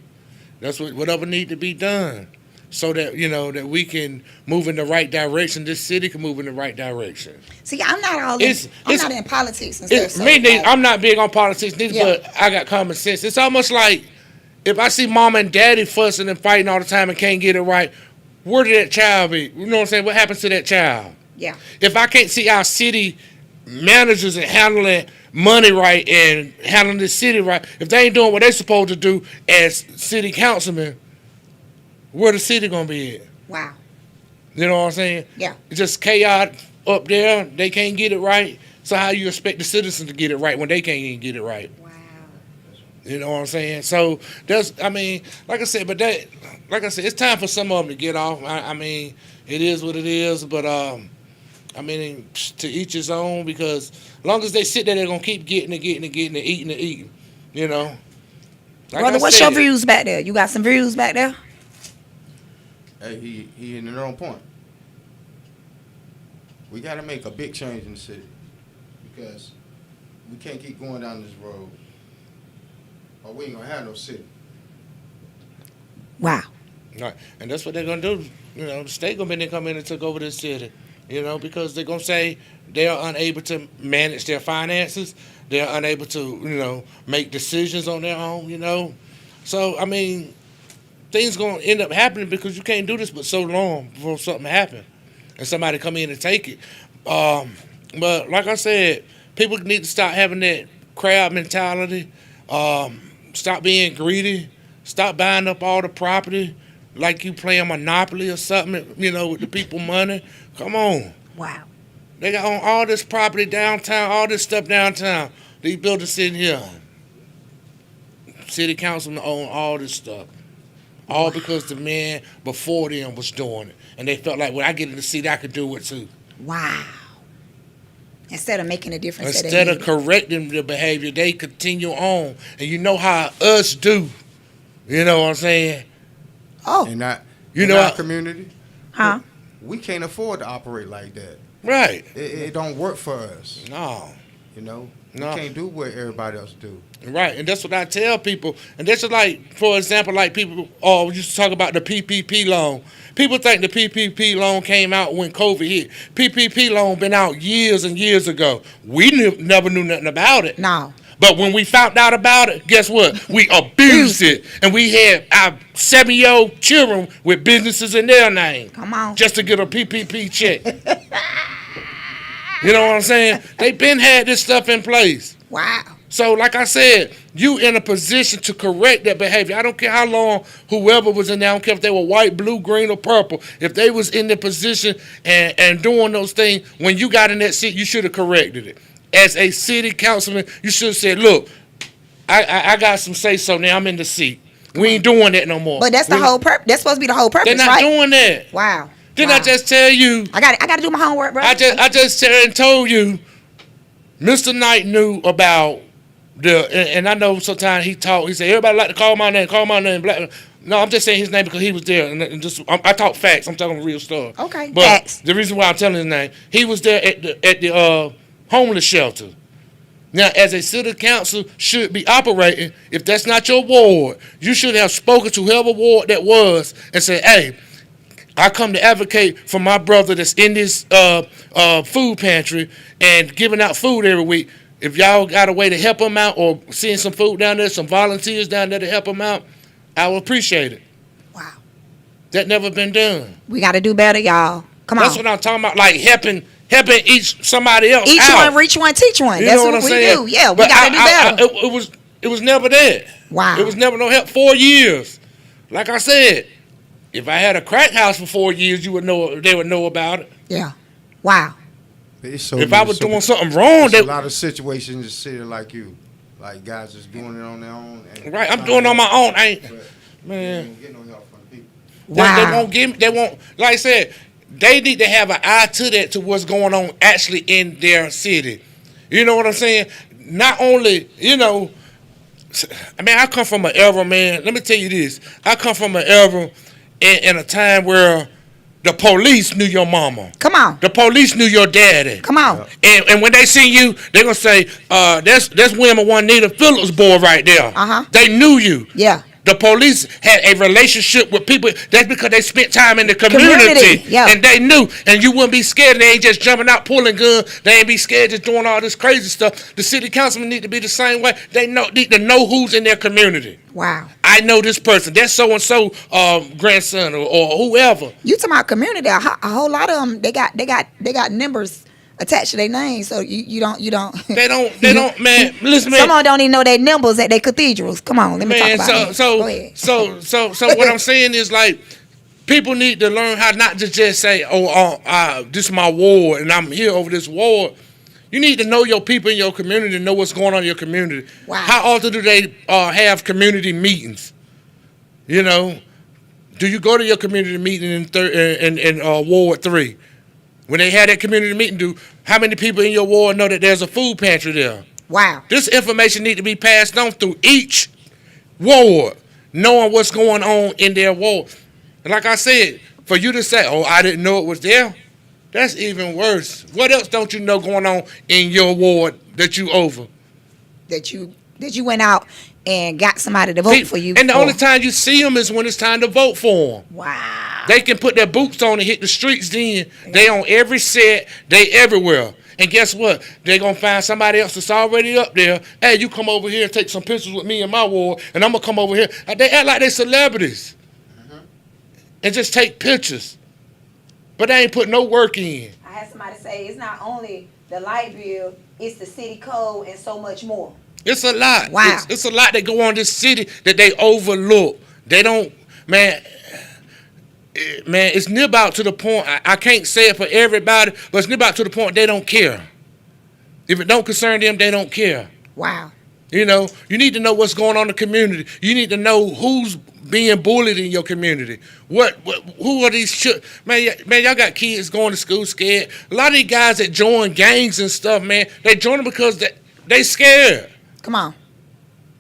That's whatever need to be done, so that that we can move in the right direction. This city can move in the right direction. See, I'm not I'm not in politics and stuff. I'm not big on politics neither, but I got common sense. It's almost like if I see mom and daddy fussing and fighting all the time and can't get it right, where did that child be? You know what I'm saying? What happens to that child? Yeah. If I can't see our city managers and handling money right and handling the city right, if they ain't doing what they're supposed to do as city councilmen, where the city gonna be at? Wow. You know what I'm saying? Yeah. It's just chaos up there. They can't get it right. So how you expect the citizens to get it right when they can't even get it right? Wow. You know what I'm saying? So like I said, it's time for some of them to get off. I mean, it is what it is, but to each his own, because as long as they sit there, they're going to keep getting and eating, Like Brother, what's your views back there? You got some views back there? Hey, he hitting it on point. We got to make a big change in the city, because we can't keep going down this road, or we ain't going to have no city. Wow. Right. And that's what they're going to do. The state going to come in and take over this city. Because they're going to say they are unable to manage their finances. They're unable to, make decisions on their own, So, things going to end up happening because you can't do this but so long before something happens and somebody come in and take it. But like I said, people need to stop having that crowd mentality, stop being greedy, stop buying up all the property like you playing Monopoly or something, with the people money. Come on. Wow. They got on all this property downtown, all this stuff downtown. These buildings sitting here. City councilmen own all this stuff. All because the man before them was doing it. And they felt like, when I get in the city, I could do it too. Wow. Instead of making a difference. Instead of correcting the behavior, they continue on. And you know how us do. You know what I'm saying? Oh. And not, our community. Huh? We can't afford to operate like that. Right. It don't work for us. No. No. We No. can't do what everybody else do. Right, and that's what I tell people. And that's just like, for example, like people used to talk about the PPP loan. People think the PPP loan came out when COVID hit. PPP loan been out years and years ago. We never knew nothing about it. No. But when we found out about it, guess what? We abused it. And we had our 7-year-old children with businesses in their name. Come on. Just to get a PPP check. You know what I'm saying? They been had this stuff in place. Wow. So, like I said, you in a position to correct that behavior. I don't care how long whoever was in there. I don't care if they were white, blue, green, or purple. If they was in the position and doing those things, when you got in that seat, you should have corrected it. As a city councilman, you should have said, look, I got some say-so now. I'm in the seat. We ain't doing that no more. But that's the whole purpose. That's supposed to be the whole purpose, They're not right? doing that. Wow. Didn't I just tell you? I got to do my homework, bro. I just told you, Mr. Knight knew about And I know sometimes he said, everybody like to call my name, black. No, I'm just saying his name because he was there. And just I talk facts. I'm talking real stuff. Okay, but facts. The reason why I'm telling his name, he was there at the homeless shelter. Now, as a city council should be operating, if that's not your ward, you should have spoken to whoever ward that was and said, hey, I come to advocate for my brother that's in this food pantry and giving out food every week. If y'all got a way to help him out or send some food down there, some volunteers down there to help him out, I will appreciate it. Wow. That never been done. We got to do better, y'all. Come on. That's what I'm talking about, like helping somebody else Each out. one, reach one, teach one. You That's know what we saying? do. Yeah, we But got to do better. It was never that. Wow. It was never no help. 4 years. Like I said, if I had a crack house for 4 years, they would know about it. Yeah. Wow. If I was doing something wrong, there's a lot of situations in the city like you, like guys just doing it on their own. Right, I'm doing it on my own. Man, don't get no help from the people. Wow. They won't give me. They won't. Like I said, they need to have an eye to that, to what's going on actually in their city. You know what I'm saying? Not only, I come from an era, man. Let me tell you this. I come from an era in a time where the police knew your mama. Come on. The police knew your daddy. Come on. And when they see you, they're going to say, that's William Shenita Phillips boy right there. Uh-huh. They knew you. Yeah. The police had a relationship with people. That's because they spent time in the community. Yeah. And they knew. And you wouldn't be scared. They ain't just jumping out, pulling guns. They ain't be scared just doing all this crazy stuff. The city councilmen need to be the same way. They need to know who's in their community. Wow. I know this person. That's so-and-so grandson or whoever. You talking about community? A whole lot of them. They got numbers attached to their names, so you don't. They don't, man. Listen, man. Some of them don't even know their numbers at their cathedrals. Come on, let me talk about it. So what I'm saying is, like, people need to learn how not to just say, this is my ward and I'm here over this ward. You need to know your people in your community and know what's going on in your community. Wow. How often do they have community meetings? Do you go to your community meeting in Ward 3? When they had that community meeting, how many people in your ward know that there's a food pantry there? Wow. This information need to be passed on through each ward, knowing what's going on in their ward. And like I said, for you to say, I didn't know it was there, that's even worse. What else don't you know going on in your ward that you over? That you went out and got somebody to vote for you. And the only time you see them is when it's time to vote for them. Wow. They can put their boots on and hit the streets then. They on every set. They everywhere. And guess what? They're going to find somebody else that's already up there. Hey, you come over here and take some pictures with me in my ward, and I'm going to come over here. They act like they're celebrities. Mm-hmm. And just take pictures. But they ain't put no work in. I had somebody say it's not only the light bill, it's the city code and so much more. It's a lot. Wow. It's a lot that go on in this city that they overlook. They don't, man, it's near about to the point, I can't say it for everybody, but it's near about to the point they don't care. If it don't concern them, they don't care. Wow. You need to know what's going on in the community. You need to know who's being bullied in your community. Who are these man, y'all got kids going to school scared. A lot of these guys that join gangs and stuff, man, they join them because they scared. Come on.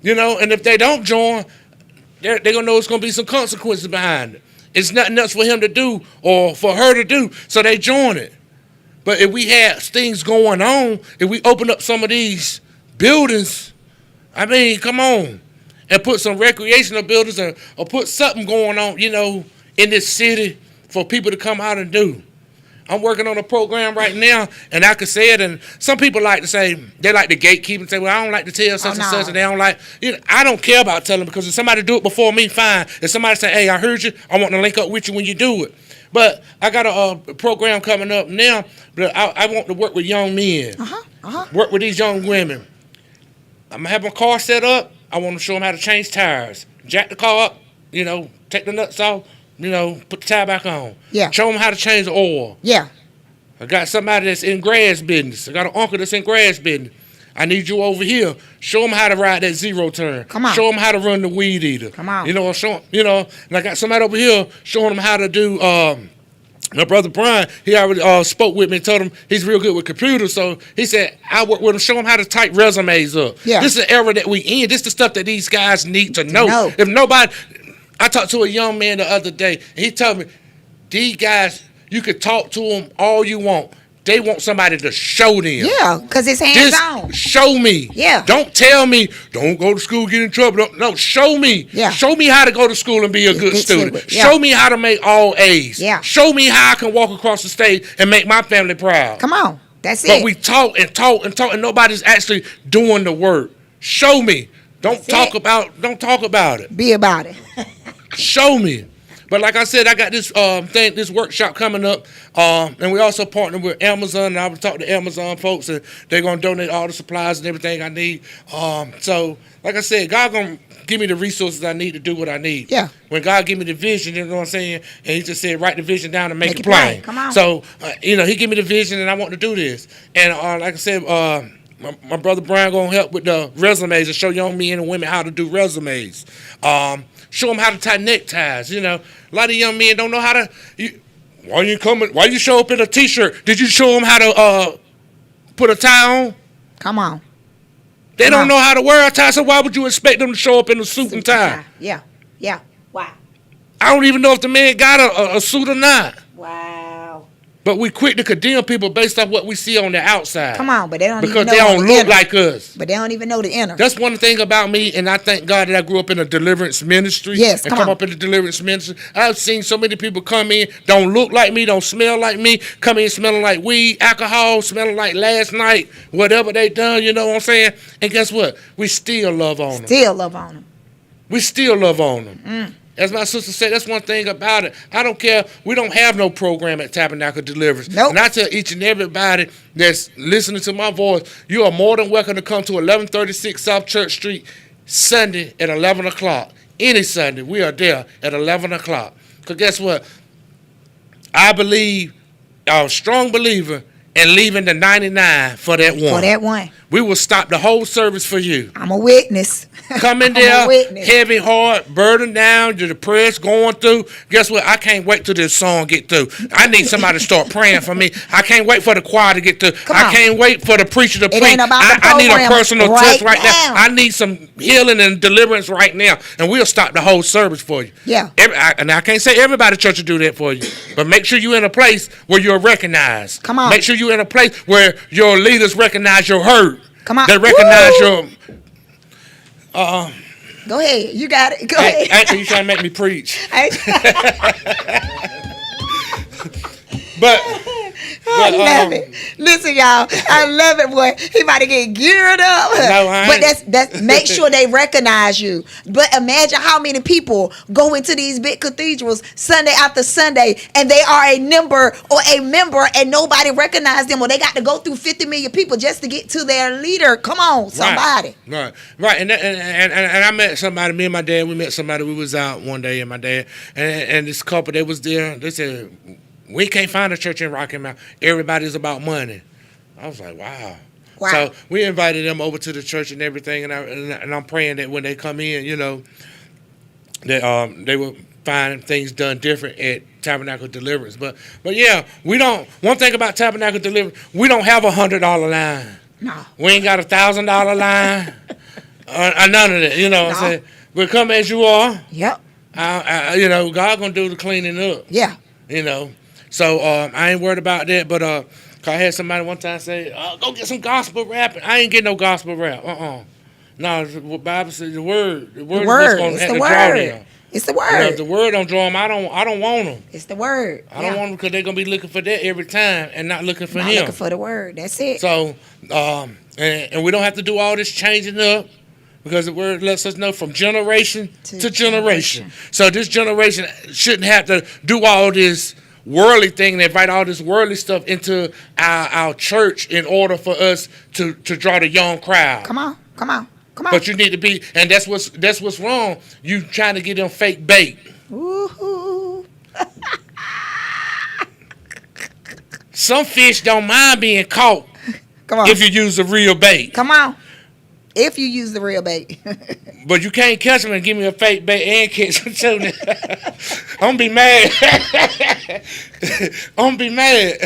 And if they don't join, they're going to know it's going to be some consequences behind it. It's nothing else for him to do or for her to do, so they join it. But if we have things going on, if we open up some of these buildings, come on, and put some recreational buildings or put something going on, in this city for people to come out and do. I'm working on a program right now, and I could say it, and some people like to say, they like to gatekeep and say, well, I don't like to tell such and such, and they don't like, I don't care about telling, because if somebody do it before me, fine. If somebody say, hey, I heard you, I want to link up with you when you do it. But I got a program coming up now, but I want to work with young men, work with these young women. I'm going to have my car set up. I want to show them how to change tires, jack the car up, take the nuts off, put the tire back on. Yeah. Show them how to change the oil. Yeah. I got somebody that's in grass business. I got an uncle that's in grass business. I need you over here. Show them how to ride that zero turn. Come on. Show them how to run the weed eater. Come on. Show them, and I got somebody over here showing them how to do My brother Brian, he already spoke with me and told him he's real good with computers. So he said, I work with him, show him how to type resumes up. Yeah. This is the era that we in. This is the stuff that these guys need to know. If nobody, I talked to a young man the other day, and he told me, these guys, you could talk to them all you want. They want somebody to show them. Yeah, because it's hands-on. Show me. Yeah. Don't tell me, don't go to school, get in trouble. No, show me. Yeah. Show me how to go to school and be a good student. Yeah. Show me how to make all A's. Yeah. Show me how I can walk across the stage and make my family proud. Come on. That's it. But we talk and talk and talk, and nobody's actually doing the work. Show me. Don't talk about it. Be about it. Show me. But like I said, I got this this workshop coming up, and we also partner with Amazon. And I was talking to Amazon folks, and they're gonna donate all the supplies and everything I need. So like I said, God gonna give me the resources I need to do what I need. Yeah. When God give me the vision, you know what I'm saying, and He just said, write the vision down and make it plain. Come on. So He give me the vision, and I want to do this. And like I said, my brother Brian gonna help with the resumes and show young men and women how to do resumes. Show them how to tie neckties. You know, a lot of young men don't know how to. Why you show up in a t-shirt? Did you show them how to put a tie on? Come on. They don't know how to wear a tie, so why would you expect them to show up in a suit and tie? Yeah. Wow. I don't even know if the man got a suit or not. Wow. But we quick to condemn people based off what we see on the outside. Come on, but they don't because even know they don't look inner. like us. But they don't even know the inner. That's one thing about me, and I thank God that I grew up in a deliverance ministry. Yes, and come up in the deliverance ministry. I've seen so many people come in, don't look like me, don't smell like me, come in smelling like weed, alcohol, smelling like last night, whatever they done, you know what I'm saying? And guess what? We still love on them. Still love on them. We still love on them. As my sister said, that's one thing about it. I don't care. We don't have no program at Tabernacle Deliverance. Nope. And I tell each and everybody that's listening to my voice, you are more than welcome to come to 1136 South Church Street Sunday at 11 o'clock. Any Sunday, we are there at 11 o'clock. Because guess what? I believe, I'm a strong believer in leaving the 99 for that one. For that one. We will stop the whole service for you. I'm a witness. Come in there, heavy heart, burden down, you're depressed, going through. Guess what? I can't wait till this song get through. I need somebody to start praying for me. I can't wait for the choir to get through. I can't wait for the preacher to preach. I need a personal touch right now. I need some healing and deliverance right now. And we'll stop the whole service for you. Yeah. And I can't say everybody at church will do that for you. But make sure you're in a place where you're recognized. Come on. Make sure you're in a place where your leaders recognize your hurt. Come on. They recognize your... Go ahead. You got it. Go ahead. Actually, you trying to make me preach. But I love it. Listen, y'all, I love it, boy. He about to get geared up. No, but that's make sure they recognize you. But imagine how many people go into these big cathedrals Sunday after Sunday, and they are a member and nobody recognizes them, or they got to go through 50 million people just to get to their leader. Come on, somebody. Right. And I met somebody. Me and my dad, we met somebody. We was out one day, and my dad and this couple, they was there. They said, we can't find a church in Rocky Mount. Everybody's about money. I was like, wow. So we invited them over to the church and everything, and I'm praying that when they come in, you know, that they will find things done different at Tabernacle Deliverance. But yeah, we don't. One thing about Tabernacle Deliverance, we don't have $100 line. No. We ain't got $1,000 line. None of that. You know what I'm saying? But come as you are. Yep. You know, God gonna do the cleaning up. Yeah. You know. So I ain't worried about that, but I had somebody one time say, go get some gospel rapping. I ain't getting no gospel rap. No, the Bible says the word. The word. It's the word. It's the word. You know, if the word don't draw them, I don't want them. It's the word. I don't want them because they're going to be looking for that every time and not looking for him. Looking for the word. That's it. So, and we don't have to do all this changing up, because the word lets us know from generation to generation. So this generation shouldn't have to do all this worldly thing and invite all this worldly stuff into our church in order for us to draw the young crowd. Come on. But you need to be, and that's what's wrong. You trying to get them fake bait. Woohoo. Some fish don't mind being caught. Come on. If you use the real bait. Come on. If you use the real bait. But you can't catch them and give me a fake bait and catch them too. I'm gonna be mad. I'm gonna be mad.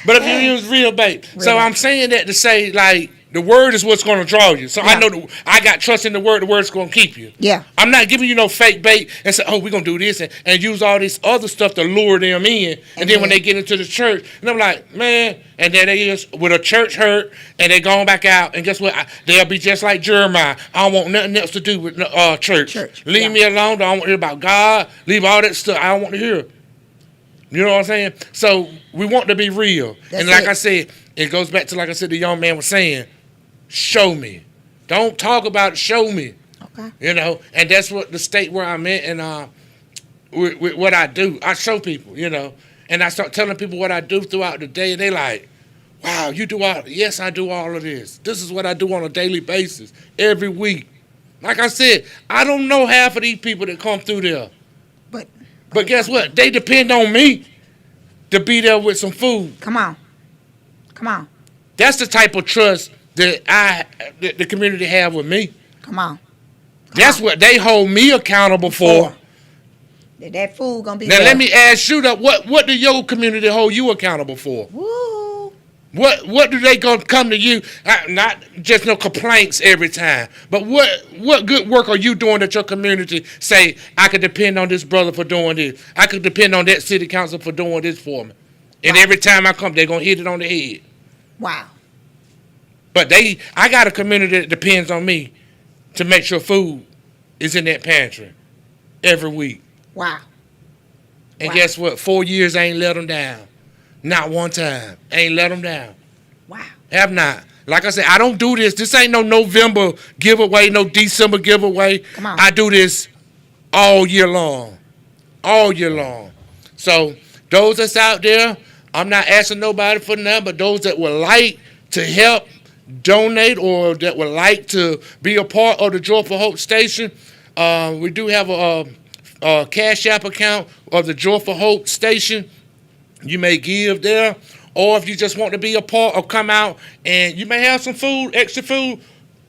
But if you use real bait, so I'm saying that to say like the word is what's gonna draw you. So I know I got trust in the word. The word's gonna keep you. Yeah. I'm not giving you no fake bait and say, oh, we're gonna do this and use all this other stuff to lure them in. And then when they get into the church, and I'm like, man, and then they is with a church hurt and they going back out, and guess what? They'll be just like Jeremiah. I don't want nothing else to do with church. Leave me alone. I don't want to hear about God. Leave all that stuff. I don't want to hear. You know what I'm saying? So we want to be real. And like I said, it goes back to, like I said, the young man was saying, show me. Don't talk about it, show me. Okay. You know, and that's what the state where I'm in, and with what I do. I show people, you know, and I start telling people what I do throughout the day, and they like, wow, you do all, yes, I do all of this. This is what I do on a daily basis, every week. Like I said, I don't know half of these people that come through there. But guess what? They depend on me to be there with some food. Come on. That's the type of trust that the community have with me. Come on. That's what they hold me accountable for. That food gonna be now there. Let me ask you that. What do your community hold you accountable for? Woo. What do they gonna come to you? Not just no complaints every time, but what good work are you doing that your community say, I could depend on this brother for doing this. I could depend on that city council for doing this for me. And every time I come, they're gonna hit it on the head. Wow. But I got a community that depends on me to make sure food is in that pantry every week. Wow. And guess what? 4 years I ain't let them down. Not one time. Ain't let them down. Wow. Have not. Like I said, I don't do this. This ain't no November giveaway, no December giveaway. Come on. I do this all year long. All year long. So those that's out there, I'm not asking nobody for nothing, but those that would like to help donate or that would like to be a part of the Joy for Hope station, we do have a Cash App account of the Joy for Hope station. You may give there, or if you just want to be a part or come out and you may have some food, extra food,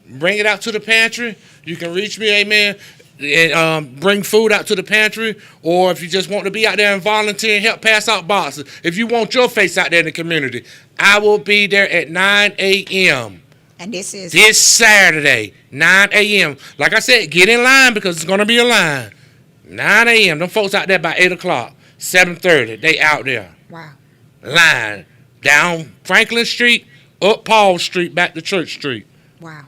bring it out to the pantry. You can reach me, amen, and bring food out to the pantry, or if you just want to be out there and volunteer and help pass out boxes. If you want your face out there in the community, I will be there at 9 a.m. And this is? This Saturday, 9 a.m. Like I said, get in line because it's going to be a line. 9 a.m. Them folks out there by 8 o'clock, 7:30, they out there. Wow. Line down Franklin Street, up Paul Street, back to Church Street. Wow.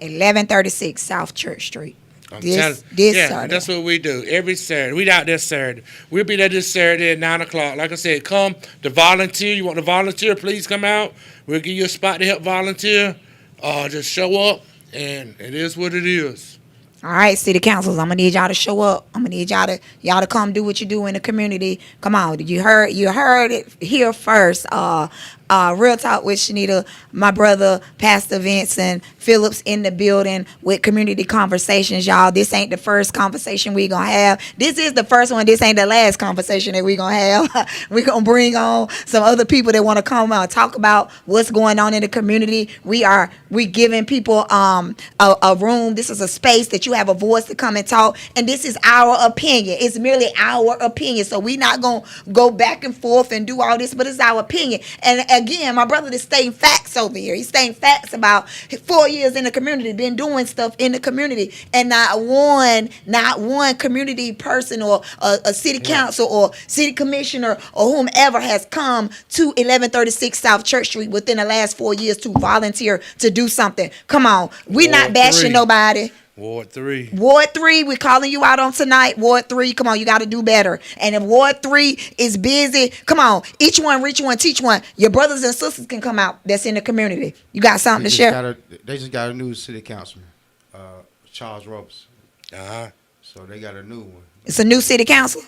1136 South Church Street. This yeah, Saturday. That's what we do every Saturday. We out there Saturday. We'll be there this Saturday at 9 o'clock. Like I said, come to volunteer. You want to volunteer, please come out. We'll give you a spot to help volunteer. Just show up, and it is what it is. All right, city councils, I'm gonna need y'all to show up. I'm gonna need y'all to come do what you do in the community. Come on, you heard it here first. Real Talk with Shenita, my brother Pastor Vinsa Phillips in the building with community conversations, y'all. This ain't the first conversation we gonna have. This is the first one. This ain't the last conversation that we gonna have. We gonna bring on some other people that want to come out and talk about what's going on in the community. We giving people a room. This is a space that you have a voice to come and talk, and this is our opinion. It's merely our opinion, so we not gonna go back and forth and do all this, but it's our opinion. And again, my brother is stating facts over here. He's stating facts about 4 years in the community, been doing stuff in the community, and not one community person or a city council or city commissioner or whomever has come to 1136 South Church Street within the last 4 years to volunteer to do something. Come on, we not bashing nobody. Ward 3, we're calling you out on tonight. Ward 3, come on, you got to do better. And if Ward 3 is busy, come on, each one, reach one, teach one. Your brothers and sisters can come out that's in the community. You got something to share? They just got a new city councilman, Charles Roberts. Uh-huh. So they got a new one. It's a new city council?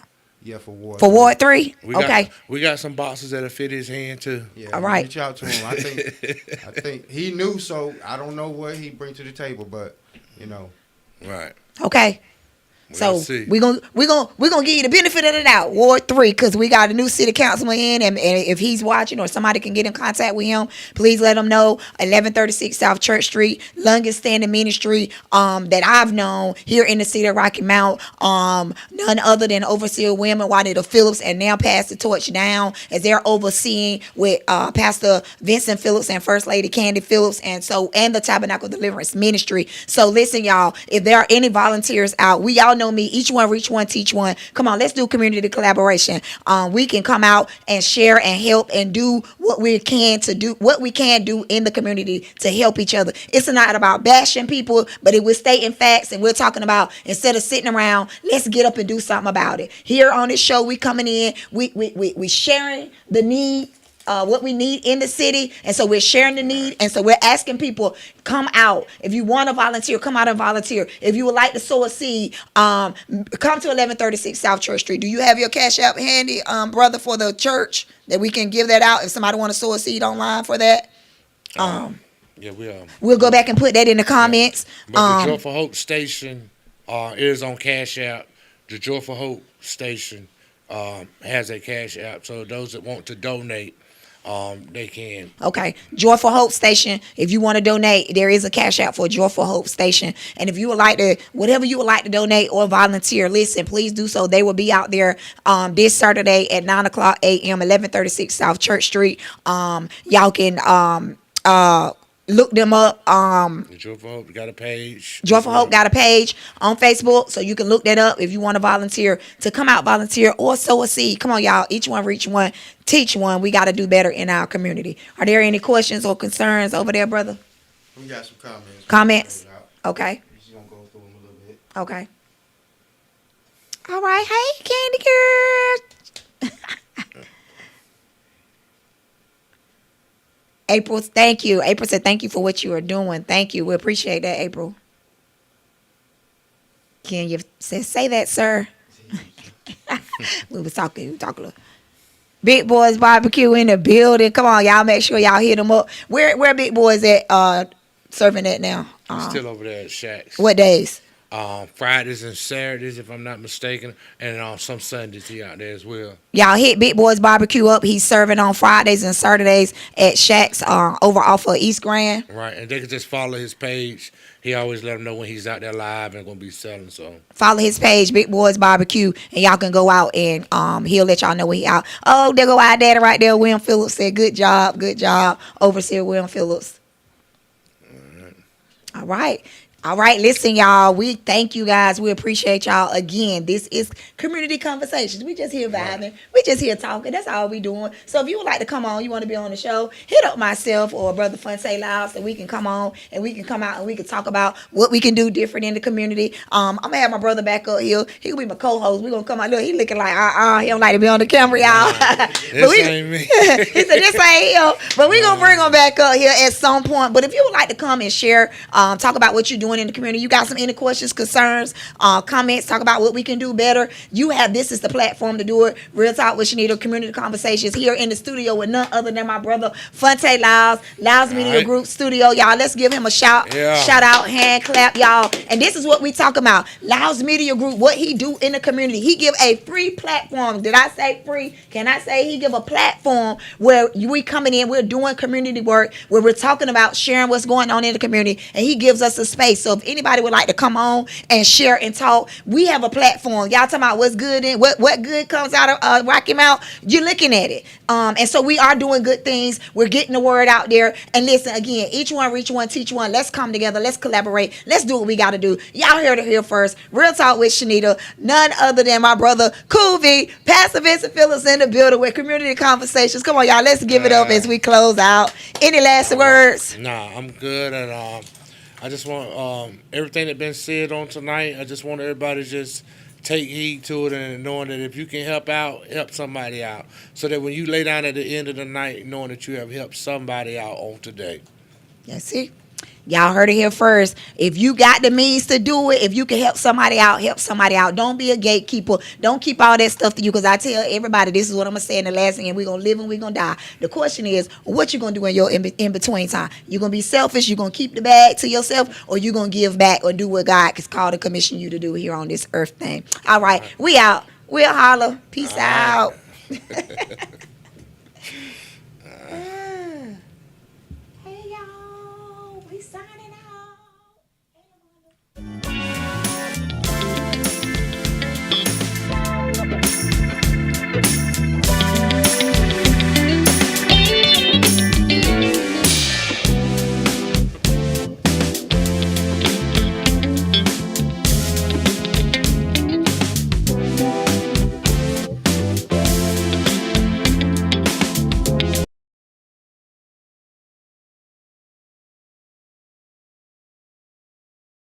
Yeah, for Ward. For Ward 3? Okay. We got some boxes that'll fit his hand too. Yeah, all right. Reach out to him. I think he knew, so I don't know what he bring to the table, but you know. Right. Okay. So see. we're gonna give you the benefit of the doubt. Ward 3, because we got a new city councilman in, and if he's watching or somebody can get in contact with him, please let him know. 1136 South Church Street, longest standing ministry that I've known here in the city of Rocky Mount. None other than Overseer William Juanita Phillips, and now pass the torch down as they're overseeing with Pastor Vinsa Phillips and First Lady Candy Phillips, and the Tabernacle Deliverance Ministry. So listen, y'all, if there are any volunteers out, we all know me, each one reach one, teach one. Come on, let's do community collaboration. We can come out and share and help and do what we can do in the community to help each other. It's not about bashing people, but if we're stating facts and we're talking about, instead of sitting around, let's get up and do something about it. Here on this show, we coming in, we sharing the need, what we need in the city, and so we're sharing the need, and so we're asking people, come out. If you want to volunteer, come out and volunteer. If you would like to sow a seed, come to 1136 South Church Street. Do you have your cash app handy, brother, for the church, that we can give that out if somebody want to sow a seed online for that? Yeah, we are. We'll go back and put that in the comments. But the Joyful Hope Station is on Cash App. The Joyful Hope Station has a Cash App, so those that want to donate, they can. Okay, Joyful Hope Station. If you want to donate, there is a Cash App for Joyful Hope Station. And if you would like to, whatever you would like to donate or volunteer, listen, please do so. They will be out there this Saturday at 9:00 a.m. 1136 South Church Street. Y'all can look them up. Joyful Hope got a page. Joyful Hope got a page on Facebook, so you can look that up if you want to volunteer, to come out, volunteer, or sow a seed. Come on, y'all. Each one reach one, teach one. We got to do better in our community. Are there any questions or concerns over there, brother? We got some comments. Comments? Okay. We're just gonna go through them a little bit. Okay. All right. Hey, Candy Girl. April, thank you. April said, thank you for what you are doing. Thank you. We appreciate that, April. Can you say that, sir? we was talking. Big Boys Barbecue in the building. Come on, y'all. Make sure y'all hit them up. Where Big Boys at serving at now? Still over there at Shacks. What days? Fridays and Saturdays, if I'm not mistaken, and some Sundays he out there as well. Y'all hit Big Boys Barbecue up. He's serving on Fridays and Saturdays at Shacks over off of East Grand. Right, and they can just follow his page. He always let them know when he's out there live and going to be selling. So follow his page, Big Boys Barbecue, and y'all can go out and he'll let y'all know when he out. Oh, there go our daddy right there. William Phillips said, good job, Overseer William Phillips. All right. All right, listen, y'all. We thank you guys. We appreciate y'all. Again, this is Community Conversations. We just here vibing. We just here talking. That's all we doing. So if you would like to come on, you want to be on the show, hit up myself or Brother Fonte Lyles, so we can come on and we can come out and we can talk about what we can do different in the community. I'm going to have my brother back up here. He will be my co-host. We're going to come out. Look, he looking like, he don't like to be on the camera, y'all. This ain't me. He said, this ain't him. But we're going to bring him back up here at some point. But if you would like to come and share, talk about what you're doing in the community, you got any questions, concerns, comments, talk about what we can do better, this is the platform to do it. Real Talk with Shenita, Community Conversations, here in the studio with none other than my brother Fonte Lyles Media Group Studio. Y'all, let's give him a shout out, hand clap, y'all. And this is what we talk about. Lyles Media Group, what he do in the community. He give a free platform. Did I say free? Can I say he give a platform where we coming in, we're doing community work, where we're talking about sharing what's going on in the community, and he gives us a space. So if anybody would like to come on and share and talk, we have a platform. Y'all talking about what's good and what good comes out of Rocky Mount. You're looking at it. And so we are doing good things. We're getting the word out there. And listen, again, each one reach one, teach one. Let's come together. Let's collaborate. Let's do what we got to do. Y'all heard it here first. Real Talk with Shenita. None other than my brother Cool V, Pastor Vinsa Phillips in the building with Community Conversations. Come on, y'all. Let's give it up as we close out. Any last words? Nah, I'm good. And I just want everything that been said on tonight. I just want everybody to just take heed to it, and knowing that if you can help out, help somebody out, so that when you lay down at the end of the night, knowing that you have helped somebody out on today. That's it. Y'all heard it here first. If you got the means to do it, if you can help somebody out, help somebody out. Don't be a gatekeeper. Don't keep all that stuff to you. Because I tell everybody, this is what I'm going to say in the last thing, and we're going to live and we're going to die. The question is, what you going to do in your in-between time? You going to be selfish? You going to keep the bag to yourself? Or you going to give back or do what God has called to commission you to do here on this earth thing? All right. We out. We'll holler. Peace All right. out.